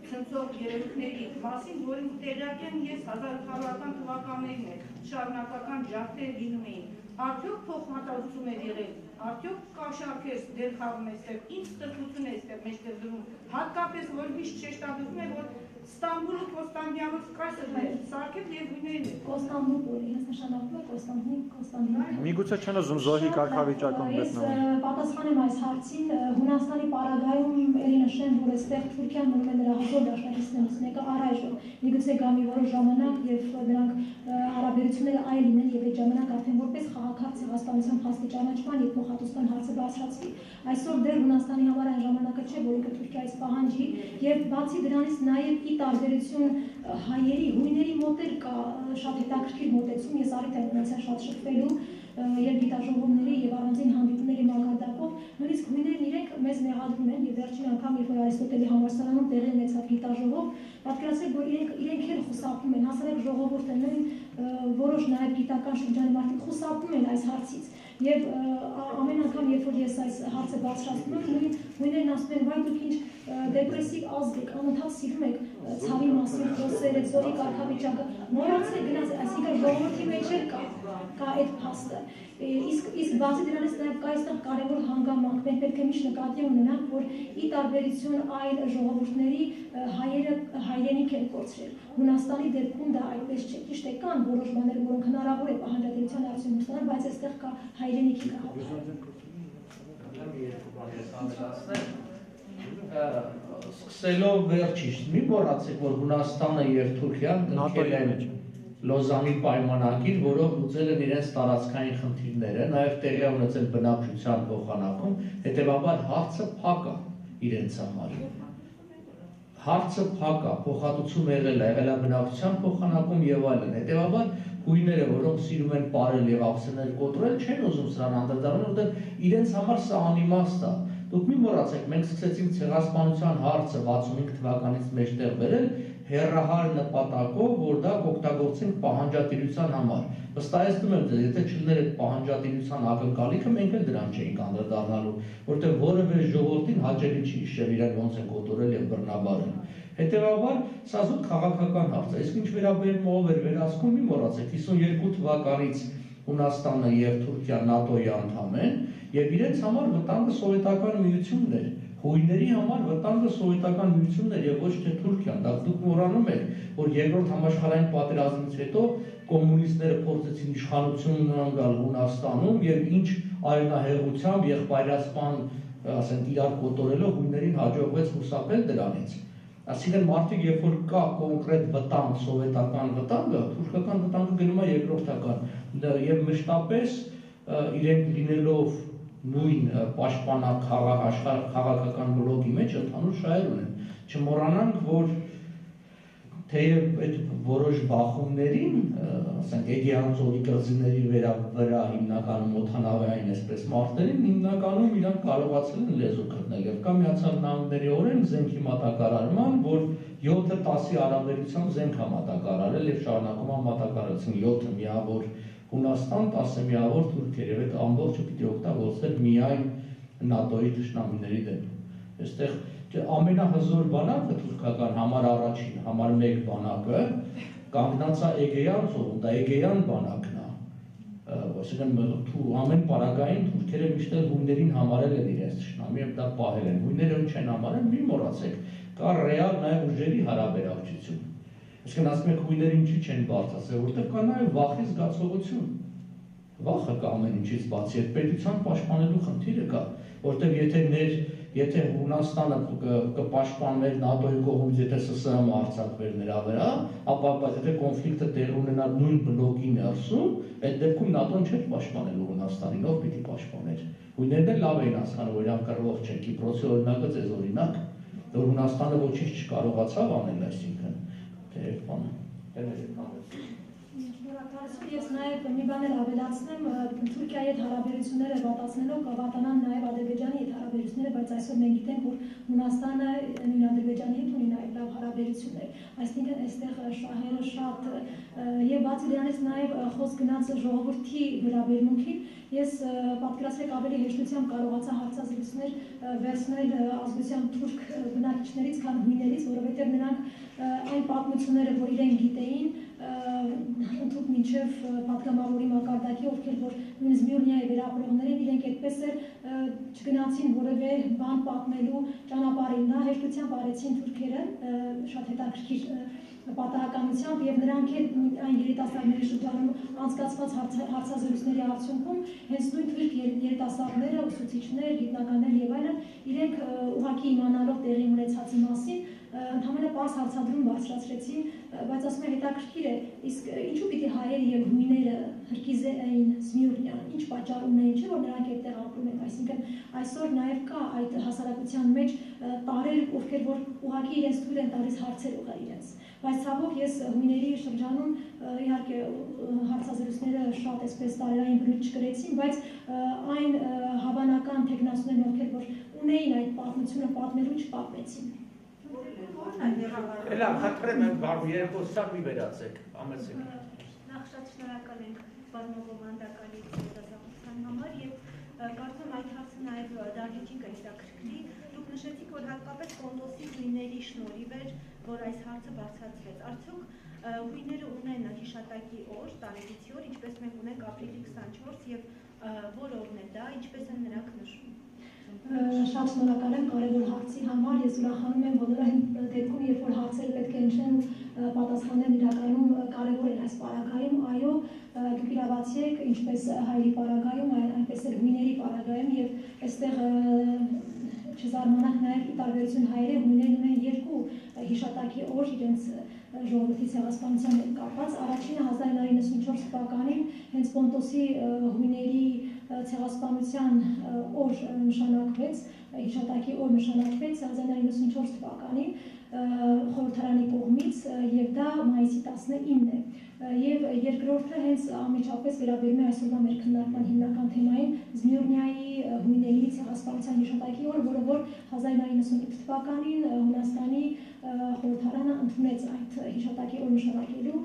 ցնցող երևույթների մասին, որին տեղյակ եմ ես 1800-ական թվականներին է, շարունակական ջարդեր լինում էին, արդյոք փոխմատուցում էր եղել, արդյոք կաշառք էր դեր խաղում էստեղ, ինչ ստրկություն է էստեղ մեջտեղ դրում, հատկապես որ միշտ շեշտադրվում է, որ Ստամբուլը Կոստանդնիանոց կայսրն է, Սարգսև եւ հույներն է։ Կոստանդնուպոլի, հենց նշանակում է Կոստանդնուպոլ։ Միգուցե չեն ուզում զոհի կարգավիճակում գտնվում։ Ես պատասխանեմ այս հարցին, Հունաստանի պարագայում ելի նշեմ, որ այստեղ Թուրքիան մնում է նրա հաջորդ դաշնակիցներից մեկը առայժմ, միգուցե գա մի որոշ ժամանակ եւ դրանք հարաբերությունները այլ լինեն եւ այդ ժամանակ արդեն որպես խաղաղ ցեղասպանության փաստի ճանաչման եւ փոխհատուցման հարցը բարձրացվի։ Այսօր դեռ Հունաստանի համար այն ժամանակը չէ, որ ինքը Թուրքիայից պահանջի եւ բացի դրանից նաեւ ի տարբերություն հայերի, հույների մոտ էլ կա շատ հետաքրքիր մոտեցում, ես առիթ եմ ունեցել շատ շփվելու եւ գիտաժողովների եւ առանձին հանդիպումների մակարդակով, նույնիսկ հույներն իրենք մեզ մեղադրում են եւ վերջին անգամ երբ որ Արիստոտելի համալսարանում տեղի ունեցավ գիտաժողով, պատկերացրեք, որ իրենք էլ խուսափում են, հասարակ ժողովուրդը նույն որոշ նաեւ գիտական շրջանի մարդիկ խուսափում են այս հարցից եւ ամեն անգամ երբ որ ես այս հարցը բարձրացնում եմ, նույն հույներն ասում են, վայ դուք ինչ դեպրեսիվ ազգ եք, անընդհատ սիրում եք ցավի մասին խոսել, եք զորի կարգավիճակը, մոռացեք գնաց, այսինքն ժողովրդի մեջ էլ կա այդ փաստը։ Իսկ բացի դրանից նաև կա այստեղ կարևոր հանգամանք, մենք պետք է միշտ նկատի ունենանք, որ ի տարբերություն այլ ժողովուրդների հայերը հայրենիք են կորցրել։ Հունաստանի դեպքում դա այդպես չէ, ճիշտ է կան որոշ բաներ, որոնք հնարավոր է պահանջատիրության արդյունքում ստանալ, բայց այստեղ կա հայրենիքի Սկսելով վերջից, մի մոռացեք, որ Հունաստանը եւ Թուրքիան կնքել են Լոզանի պայմանագիր, որով լուծել են իրենց տարածքային խնդիրները, նաև տեղի ունեցել բնակչության փոխանակում, հետևաբար հարցը փակ է իրենց համար։ Հարցը փակ է, փոխհատուցում եղել է բնակչության փոխանակում եւ այլն։ Հետևաբար հույները, որոնք սիրում են ապրել եւ ափսենել կոտրել, չեն ուզում սրան անդրադառնալ, որովհետեւ իրենց համար սա անիմաստ է։ Դուք մի մոռացեք, մենք սկսեցինք ցեղասպանության հարցը 65 թվականից մեջտեղ բերել հերրահար նպատակով, որ դա կօգտագործենք պահանջատիրության համար։ Վստահեցնում եմ ձեզ, եթե չլիներ այդ պահանջատիրության ակնկալիքը, մենք էլ դրան չէինք անդրադառնալու, որտեղ որևէ ժողովրդին հաճելի չի հիշել իրեն ոնց են կոտորել եւ բռնաբարել։ Հետևաբար, սա զուտ քաղաքական հարց է։ Իսկ ինչ վերաբերում ով էր վերահսկում, մի մոռացեք, 52 թվականից Հունաստանը եւ Թուրքիան ՆԱՏՕ-ի անդամ են եւ իրենց համար վտանգը սովետական միությունն էր։ Հույների համար վտանգը սովետական միությունն էր եւ ոչ թե Թուրքիան։ Դա դուք մոռանում եք, որ երկրորդ համաշխարհային պատերազմից հետո կոմունիստները փորձեցին իշխանություն ունենալ Հունաստանում եւ ինչ այլնահեղությամբ եղբայրասպան, ասենք, իրար կոտորելով հույներին հաջողվեց խուսափել դրանից։ Այսինքն մարդիկ երբ որ կա կոնկրետ վտանգ, սովետական վտանգը, թուրքական վտանգը գնում է երկրորդական եւ մշտապես իրենք լինելով նույն պաշտպանակ քաղաքական բլոկի մեջ ընդհանուր շահեր ունեն։ Չմոռանանք, որ թեև այդ որոշ բախումներին, ասենք Էգեյան ծովի կղզիների վրա հիմնականում օդանավային այսպես մարտերին, հիմնականում իրանք կարողացել են լեզու գտնել եւ կա Միացյալ Նահանգների օրենք զենքի մատակարարման, որ 7-10-ի հարաբերությամբ զենք է մատակարարել եւ շարունակում է մատակարարել 7 միավոր Հունաստան, 10 միավոր Թուրքիա եւ այդ ամբողջը պիտի օգտագործել միայն ՆԱՏՕ-ի թշնամիների դեմ։ Այստեղ ամենահզոր բանակը թուրքական համար առաջին, համար 1 բանակը կանգնած է Էգեյան ծովում, դա Էգեյան բանակն է։ Այսինքն ամեն պարագային թուրքերը միշտ հույներին համարել են իրենց թշնամի եւ դա պահել են։ Հույները ինչ են համարել, մի մոռացեք, կա ռեալ նաեւ ուժերի հարաբերակցություն։ Այսինքն ասում եք հույները ինչի չեն բարձրացել, որտեղ կա նաեւ վախի զգացողություն։ Վախը կա ամեն ինչից բացի, այդ պետության պաշտպանելու խնդիրը կա, որտեղ եթե Հունաստանը կպաշտպանվեր ՆԱՏՕ-ի կողմից, եթե ՍՍՀ-ը արձակվեր նրա վրա, ապա եթե կոնֆլիկտը տեղի ունենար նույն բլոկի ներսում, այդ դեպքում ՆԱՏՕ-ն չէր պաշտպանելու Հունաստանին, ով պիտի պաշտպաներ։ Հույներն էլ լավ էին հասկանում, որ իրանք կռվող չեն, Կիպրոսի օրինակը ձեզ օրինակ, որ Հունաստանը ոչինչ չկարողացավ անել, այսինքն թեև բանը։ Ես նաև մի բան էլ ավելացնեմ, Թուրքիայի հետ հարաբերությունները վատացնելով կվատանան նաև Ադրբեջանի հետ հարաբերությունները, բայց այսօր մենք գիտենք, որ Հունաստանը նույն Ադրբեջանի հետ ունի նաև լավ հարաբերություններ, այսինքն այստեղ շահերը շատ եւ բացի դրանից նաև խոսք գնաց ժողովրդի վերաբերմունքին, ես պատկերացրեք ավելի հեշտությամբ կարողացա հարցազրույցներ վերցնել ազգությամբ թուրք բնակիչներից, քան հույներից, որովհետեւ նրանք այն պատմությունները, որ իրենք գիտեին, ընդհանուր մինչև պատգամավորի մակարդակի, ովքեր որ նույնիսկ Մյուրնիայի վերապրողներ են, իրենք այդպես էլ չգնացին որևէ բան պատմելու ճանապարհին, նա հեշտությամբ արեցին թուրքերը, շատ հետաքրքիր պատահականությամբ եւ նրանք այն երիտասարդների շրջանում անցկացված հարցազրույցների արդյունքում հենց նույն թվիրք երիտասարդները, ուսուցիչներ, գիտնականներ եւ այլն իրենք ուղղակի իմանալով տեղի ունեցածի մասին ընդհանրապես պարզ հարցադրում բարձրացրեցին, բայց ասում եմ հետաքրքիր է, իսկ ինչու պիտի հայերը եւ հույները հրկիզեին Զմիուրնյան, ինչ պատճառ ունեին, չէ՞ որ նրանք այդտեղ ապրում են, այսինքն այսօր նաեւ կա այդ հասարակության մեջ տարեր, ովքեր որ ուղղակի իրենց թույլ են տալիս հարցեր ուղղել իրենց, բայց ցավոք ես հույների շրջանում իհարկե հարցազրույցները շատ այսպես տարերային բնույթ չկրեցին, բայց այն հավանական տեխնասուներն ովքեր որ ունեին այդ պատմությունը պատմելու չպատմեցին։ Էլա, խնդրեմ եմ բարու երկուսան մի վերացեք, ամեցեք։ Նախ շատ շնորհակալ ենք բազմաբովանդակալի դասախոսության համար եւ կարծում այդ հարցը նաեւ դահլիճին կհետաքրքրի։ Դուք նշեցիք, որ հատկապես Կոնդոսի հույների շնորհիվ էր, որ այս հարցը բարձրացվեց։ Արդյոք հույները ունեն հիշատակի օր, տարեգրի օր, ինչպես մենք ունենք ապրիլի 24 եւ որ օրն է դա, ինչպես են նրանք նշում։ Շատ շնորհակալ եմ կարևոր հարցի համար, ես ուրախանում եմ բոլոր այն դեպքում, երբ որ հարցերը պետք է նշեն ու պատասխաններն իրականում կարևոր են այս պարագայում, այո, դուք իրավացի եք, ինչպես հայերի պարագայում, այնպես էլ հույների պարագայում եւ այստեղ չզարմանանք նաեւ ի տարբերություն հայերը հույներն ունեն երկու հիշատակի օր իրենց ժողովրդի ցեղասպանության հետ կապված, առաջինը 1994 թվականին հենց Պոնտոսի հույների ցեղասպանության օր նշանակվեց, հիշատակի օր նշանակվեց 1994 թվականին խորհրդարանի կողմից եւ դա մայիսի 19-ն է եւ երկրորդը հենց անմիջապես վերաբերում է այսօրվա մեր քննարկման հիմնական թեմային Զմիուրնիայի հույների ցեղասպանության հիշատակի օր, որը որ 1998 թվականին Հունաստանի խորհրդարանը ընդունեց այդ հիշատակի օր նշանակելու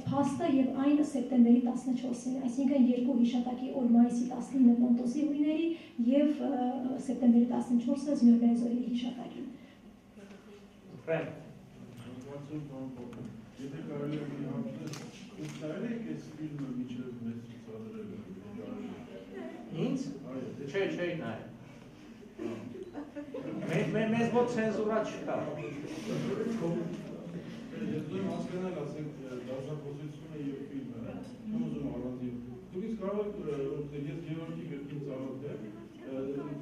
փաստը եւ այն սեպտեմբերի 14-ին է, այսինքն երկու հիշատակի օր մայիսի 19-ը Պոնտոսի հույների եւ սեպտեմբերի 14-ը Զմիուրնիայի զորի հիշատակին։ Եթե կարելի է մի հարցնել, դուք նայել եք այս ֆիլմը մինչև մեծ ցուցադրել։ Ինձ? Չէ, չէի նայել։ Մեզ մոտ ցենզուրա չկա։ Ես դեմ հասկանալ, ասենք, դասախոսությունը եւ ֆիլմը, չեմ ուզում առանձին։ Դուք ինձ կարող եք օգնել, ես Գևորգի գրքին ծանոթ եմ,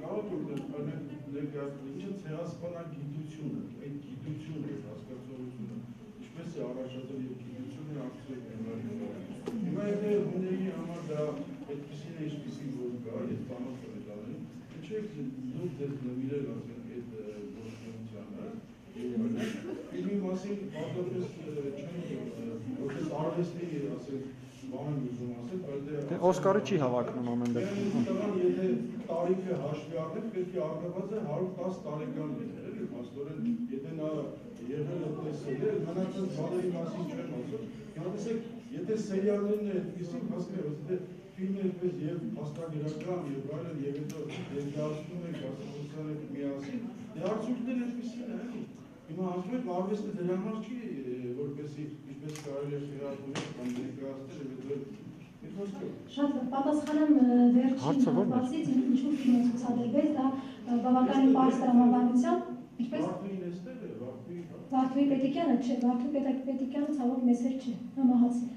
կարող եք օգնել ներկայացնել, ինչը ցեղասպանագիտությունը, այդ գիտությունը, հասկացողությունը, ինչպես է առաջացել եւ գիտությունը արդյոք հնարավոր։ Հիմա եթե հուների համար դա այդպեսին է, ինչպեսին որ կա, ես ծանոթ եմ դառնում, ինչու՞ եք դուք դες նվիրել ասենք այդ գործունեությանը, ֆիլմի մասին պարզապես չեմ որպես արվեստի ասենք բան ուզում ասել, բայց Օսկարը չի հավակնում ամեն դեպքում։ Եթե տարիքը հաշվի առնենք, պետք է առնված է 110 տարեկան լինել, էլի, փաստորեն, եթե նա եղել է տեսել է, մնացած բաների մասին չեմ ասում։ Հիմա տեսեք, եթե սերիալներն է այդպեսին հասկանում, եթե ֆիլմը այդպես եւ փաստագրական եւ այլն եւ հետո ներկայացնում ենք հասարակության հետ միասին, դե արդյունքները այդպեսին է, էլի։ Հիմա ասում եք արվեստը դրա համար չի, որպեսզի ինչպես կարելի է խրատվել կամ ներկայացնել եւ հետո Շատ պատասխանեմ վերջին հատվածից, ինչու ֆիլմը ցուցադրվեց, դա բավականին պարզ տրամաբանությամբ, ինչպես Վարդուհի Պետիկյանը չէ, Վարդուհի Պետիկյանը ցավոք մեզ հետ չէ, համահացել։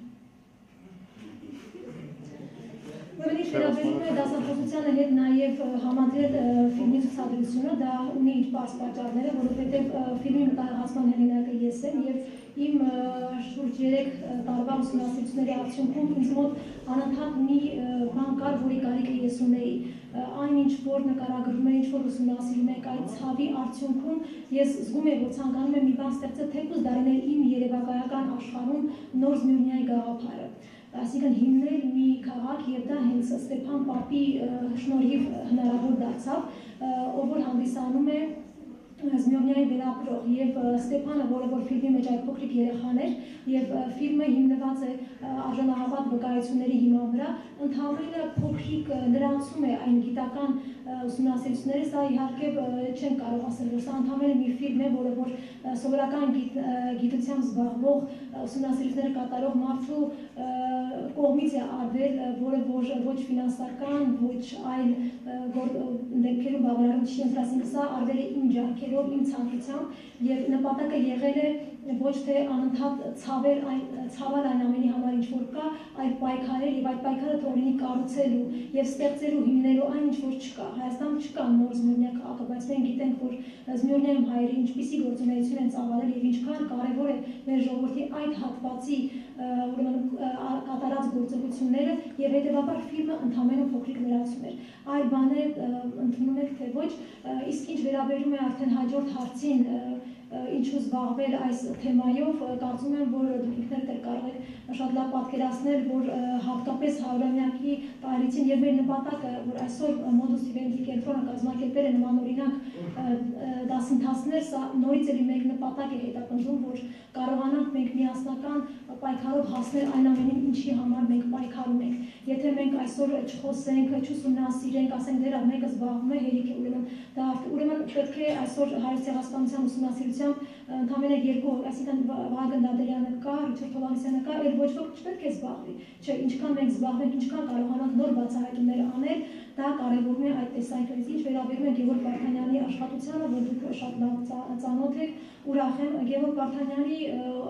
Ուրեմն վերաբերում է դասախոսությանը հետ նաև համադրել ֆիլմի ցուցադրությունը, դա ունի իր պարզ պատճառները, որովհետև ֆիլմի մտահղացման հեղինակը ես եմ եւ իմ շուրջ 3 տարվա ուսումնասիրությունների արդյունքում ինձ մոտ անընդհատ մի բան կար, որի կարիքը ես ունեի։ Այն ինչ որ նկարագրում է, ինչ որ ուսումնասիրում եք այդ ցավի արդյունքում ես զգում եմ, որ ցանկանում եմ մի բան ստեղծել թեկուզ դարիներ իմ երևակայական աշխարհում նոր Զմիուրնիայի գաղափարը։ Այսինքն հիմնել մի քաղաք եւ դա հենց Ստեփան Պապի շնորհիվ հնարավոր դարձավ, ով որ հանդիսանում է Զմիուրնիայի վերապրող եւ Ստեփանը, որը որ ֆիլմի մեջ այդ փոքրիկ երեխան էր եւ ֆիլմը հիմնված է արժանահավատ վկայությունների հիման վրա, ընդհանրապես փոքրիկ նրանցում է այն գիտական ուսումնասիրությունները, սա իհարկե չեն կարող ասել, որ սա ընդհանրապես մի ֆիլմ է, որը որ սովորական գիտությամբ զբաղվող ուսումնասիրությունները կատարող մարդու կողմից է արվել, որը ոչ ֆինանսական, ոչ այլ դեպքերում բավարարում չի ընտրասին, սա արվել է իմ ջանքերով, իմ ցանկությամբ եւ նպատակը եղել է ոչ թե անընդհատ ցավալ այն ամենի համար ինչ որ կա, այլ պայքարել եւ այդ պայքարը թողնի կառուցելու եւ ստեղծելու հիմնելու այն ինչ որ չկա։ Հայաստանում չկա նոր Զմիռնիա քաղաքը, բայց մենք գիտենք, որ Զմիռնիայում հայերը ինչպիսի գործունեություն են ծավալել եւ ինչքան կարեւոր է մեր ժողովրդի այդ հատվածի ուրեմն կատարած գործողությունները եւ հետեւաբար ֆիլմը ընդհանրապես փոքրիկ լրացում էր։ Այլ բաներ ընդունում եք թե ոչ, իսկ ինչ վերաբերում է արդեն հաջորդ հարցին ինչու զբաղվել այս թեմայով, կարծում եմ, որ դուք ինքներդ էլ կարող եք շատ լավ պատկերացնել, որ հատկապես 100-ամյակի տարելիցին եւ մեր նպատակը, որ այսօր Modus Vivendi կենտրոնը կազմակերպել է նմանօրինակ դասընթացներ, սա նորից էլի մեկ նպատակ է հետապնդում, որ կարողանանք մենք միասնական պայքարով հասնել այն ամենին, ինչի համար մենք պայքարում ենք։ Եթե մենք այսօր չխոսենք, չուսումնասիրենք, ասենք դեռ մեկը զբաղվում է հերիք է, ուրեմն պետք է այսօր հայոց ցեղասպանության ուսումնասիրությամբ ընդամենը երկու, այսինքն Վահագն Դադարյանը կա, Ռիչարդ Հովհաննիսյանը կա, այլ ոչ ոք չպետք է զբաղվի։ Չէ, ինչքան մենք զբաղվենք, ինչքան կարողանանք նոր բացահայտումներ անել, դա կարևորում է այդ տեսանկյունից։ Ինչ վերաբերում է Գևորգ Վարդանյանի աշխատությանը, որ դուք շատ լավ ծանոթ եք, ուրախ եմ Գևորգ Վարդանյանի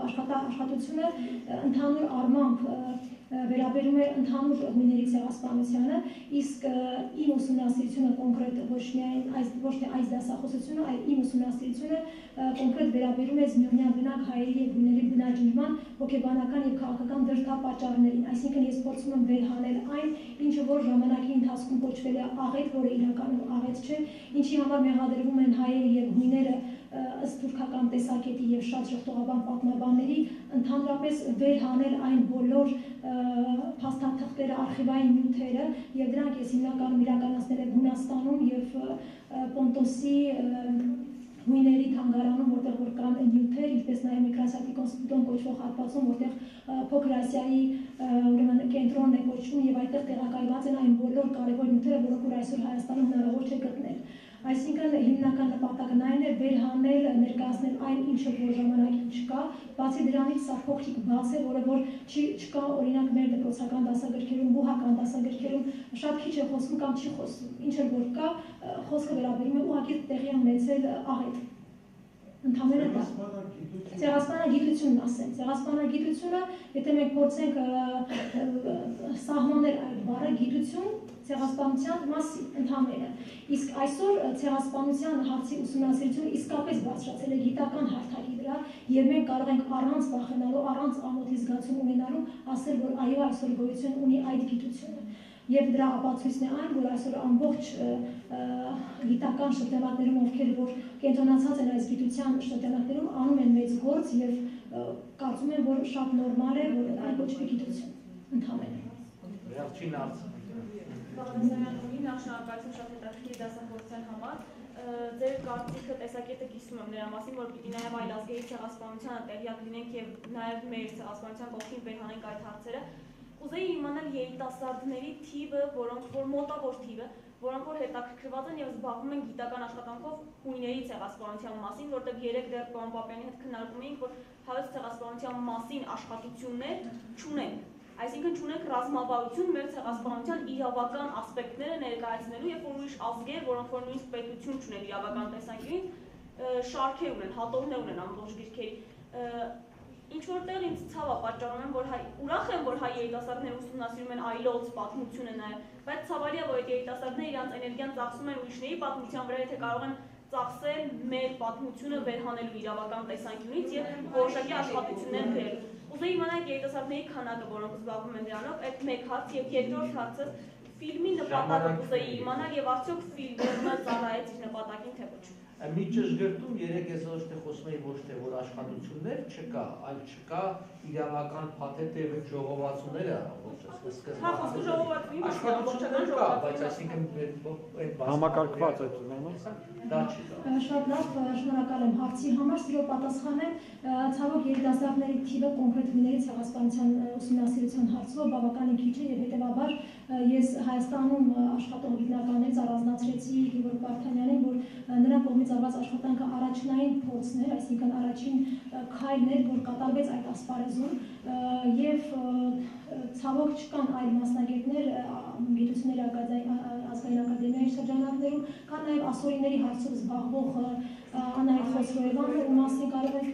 աշխատությունը ընդհանուր առմամբ վերաբերում է ընդհանուր հույների ցեղասպանությանը, իսկ իմ ուսումնասիրությունը կոնկրետ ոչ թե այս դասախոսությունը, այլ իմ ուսումնասիրությունը կոնկրետ վերաբերում է Զմիռնիա բնակ հայերի եւ հույների բնաջնջման հոգեբանական եւ քաղաքական դրդապատճառներին, այսինքն ես փորձում եմ վերհանել այն, ինչը որ ժամանակի ընթացքում կոչվել է աղետ, որը իրականում աղետ չէ, ինչի համար մեղադրվում են հայերը եւ հույները ըստ թուրքական տեսակետի եւ շատ ժողովրդական պատմաբանների, ընդհանրապես վերհանել այն բոլոր փաստաթղթերը, արխիվային նյութերը եւ դրանք ես հիմնականում իրականացնել եմ Հունաստանում եւ Պոնտոսի հույների թանգարանում, որտեղ որ կան նյութեր, ինչպես նաև Միկրասյատի կոնստիտուտոն կոչվող հատվածում, որտեղ Փոքր Ասիայի ուրեմն կենտրոնն է կոչվում եւ այդտեղ տեղակայված են այն բոլոր կարևոր նյութերը, որոնք որ այսօր Հայաստանում հնարավոր չէ գտնել։ Այսինքն հիմնական նպատակն այն է վերհանել, ներկայացնել այն, ինչը որ ժամանակին չկա, բացի դրանից սա փոքրիկ բաց է, որը որ չկա օրինակ մեր դպրոցական դասագրքերում, բուհական դասագրքերում շատ քիչ է խոսվում կամ չի խոսվում, ինչ որ կա, խոսքը վերաբերում է ուղղակի տեղի ունեցել աղետ։ Ընդհանրապես դա ցեղասպանագիտությունն ասեմ, ցեղասպանագիտությունը, եթե մենք փորձենք սահմանել այդ բառը գիտություն ցեղասպանության մասին ընդհանրապես, իսկ այսօր ցեղասպանության հարցի ուսումնասիրությունը իսկապես բարձրացել է գիտական հարթակի վրա եւ մենք կարող ենք առանց վախենալու, առանց ամոթի զգացում ունենալու ասել, որ այո, այսօր գոյություն ունի այդ գիտությունը։ Եվ դրա ապացույցն է այն, որ այսօր ամբողջ գիտական շրջանակներում, ովքեր որ կենտրոնացած են այս գիտության շրջանակներում, անում են մեծ գործ եւ կարծում եմ, որ շատ նորմալ է, որ այն կոչվի գիտություն ընդհանրապես։ Վերջին հարցը։ Բաղդասարյանի նախ շնորհակալություն շատ հետաքրքիր դասախոսության համար։ Ձեր կարծիքը տեսակետը կիսում եմ նրա մասին, որ պիտի նաև այլ ազգերի ցեղասպանությանը տեղյակ լինենք եւ նաև մեր ցեղասպանության կողքին վերհանենք այդ հարցերը։ Ուզեի իմանալ երիտասարդների թիվը, որոնք որ մոտավոր թիվը, որոնք որ հետաքրքրված են եւ զբաղվում են գիտական աշխատանքով հույների ցեղասպանության մասին, որտեղ երեք դեռ պարոն Պապյանի հետ քննարկում էինք, որ հայոց ցեղասպանության մասին աշխատություններ չունենք։ Այսինքն չունենք ռազմավարություն մեր ցեղասպանության իրավական ասպեկտները ներկայացնելու, երբ որ ուրիշ ազգեր, որոնք որ նույնիսկ պետություն չունեն իրավական տեսանկյունից, շարքեր ունեն, հատողներ ունեն ամբողջ գրքերի։ Ինչ որտեղ ինձ ցավ է պատճառում եմ, որ ուրախ եմ, որ հայ երիտասարդները ուսումնասիրում են այլոց պատմությունը նաև, բայց ցավալի է, որ այդ երիտասարդները իրենց էներգիան ծախսում են ուրիշների պատմության վրա, եթե կարող են ծախսել մեր պատմությունը վերհանելու իրավական տեսանկյունից եւ որոշակի աշխատություններ գրելու։ Ուզեի իմանալ այդ երիտասարդների քանակը, որոնք զբաղվում են դրանով, այդ մեկ հարց եւ երկրորդ հարցը ֆիլմի նպատակը ուզեի իմանալ եւ արդյոք ֆիլմը ծառայեց իր նպատակին թե ոչ։ Մի ճշգրտում երեք ես ոչ թե խոսում էի ոչ թե որ աշխատություններ չկա, այլ չկա իրավական փաթեթը եւ ժողովածուները, աշխատություններ կա, բայց այսինքն համակարգված այդ ունենա։ Դա չի դա։ Շատ լավ, շնորհակալ եմ հարցի համար, սիրո պատասխանեմ, ցավոք երիտասարդների թիվը կոնկրետ հույների ցեղասպանության ուսումնասիրության հարցով բավականին քիչ է եւ հետեւաբար ես Հայաստանում աշխատող գիտնականներից առանձնացրեցի Գևորգ Վարդանյանին, որ նրա կողմից արված աշխատանքը առաջնային փորձն էր, այսինքն առաջին քայլն էր, որ կատարվեց այդ ասպարեզում եւ ցավոք չկան այլ մասնագետներ գիտությունների ազգային ակադեմիայի շրջանակներում, կան նաեւ ասորիների հարցով զբաղվող Անահիտ Խոսրոևանը, ում մասին կարող եք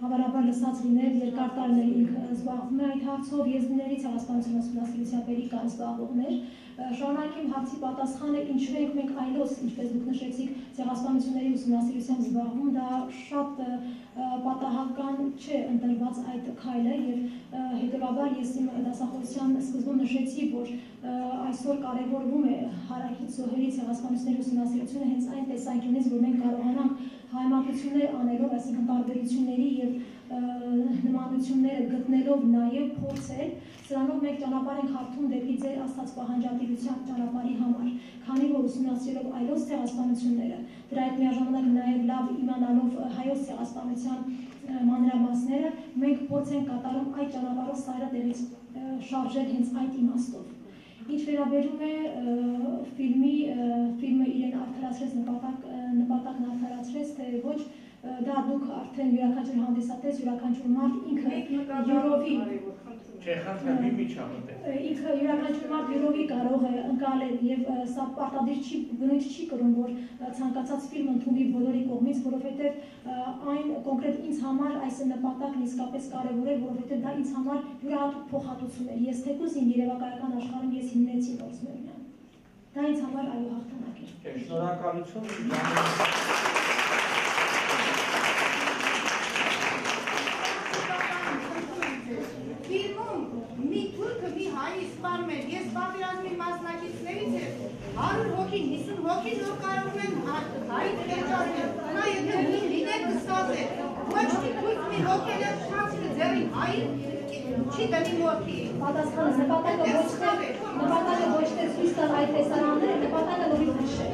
հավանաբար լսած լինել, երկար տարիներ ինքը զբաղվում է այդ հարցով, եզրիների ցեղասպանության ուսումնասիրության պետք կան զբաղողներ։ Շարունակեմ հարցի պատասխանը, ինչու ենք մենք այլոց, ինչպես դուք նշեցիք, ցեղասպանությունների ուսումնասիրությամբ զբաղվում, դա շատ պատահական չէ ընտրված այդ քայլը եւ հետեւաբար ես իմ դասախոսության սկզբում նշեցի, որ այսօր կարևորվում է հարակից զոհերի ցեղասպանությունների ուսումնասիրությունը հենց այն տեսանկյունից, որ մենք կարողանանք հայմատություններ անելով, այսինքն տարբերությունների եւ նմանությունները գտնելով նաեւ փորձել, սրանով մենք ճանապարհ ենք հարթում դեպի ձեր աստված պահանջատիրության ճանապարհի համար, քանի որ ուսումնասիրելով այլոց ցեղասպանությունները, դրա հետ միաժամանակ նաեւ լավ իմանալով հայոց ցեղասպանության մանրամասները, մենք փորձ ենք կատարում այդ ճանապարհով սայրը տեղից շարժել հենց այդ իմաստով։ Ինչ վերաբերում է ֆիլմը իրեն արդարացրեց, նպատակն արդարացրեց, թե ոչ, դա դուք արդեն յուրաքանչյուր հանդիսատես, յուրաքանչյուր մարդ ինքը յուրովի ինքը յուրաքանչյուր մարդ յուրովի կարող է ընկալել եւ սա պարտադիր բնույթ չի կրում, որ ցանկացած ֆիլմ ընդունվի բոլորի կողմից, որովհետեւ այն կոնկրետ ինձ համար այս նպատակն իսկապես կարեւոր է, որովհետեւ դա ինձ համար յուրահատուկ փոխհատուցում է։ Ես թեկուզ իմ երևակայական աշխարհում ես հիմնեցի Նորսմերին։ Դա ինձ համար այո հաղթանակ է։ Շնորհակալություն։ Մի թուրքը մի հայի սպանում էր, ես պատերազմի մասնակիցներից եմ, 100 հոգին, 50 հոգին որ կարող են հայի տերջացնել, նա եթե մին լիներ կստացել, ոչ մի թուրք մի հոգել է շանցրը ձերին հային, չի տնի մոտի։ Պատասխանը նպատակը ոչ թե ցույց տալ այդ տեսարանները, նպատակը նորից նշել։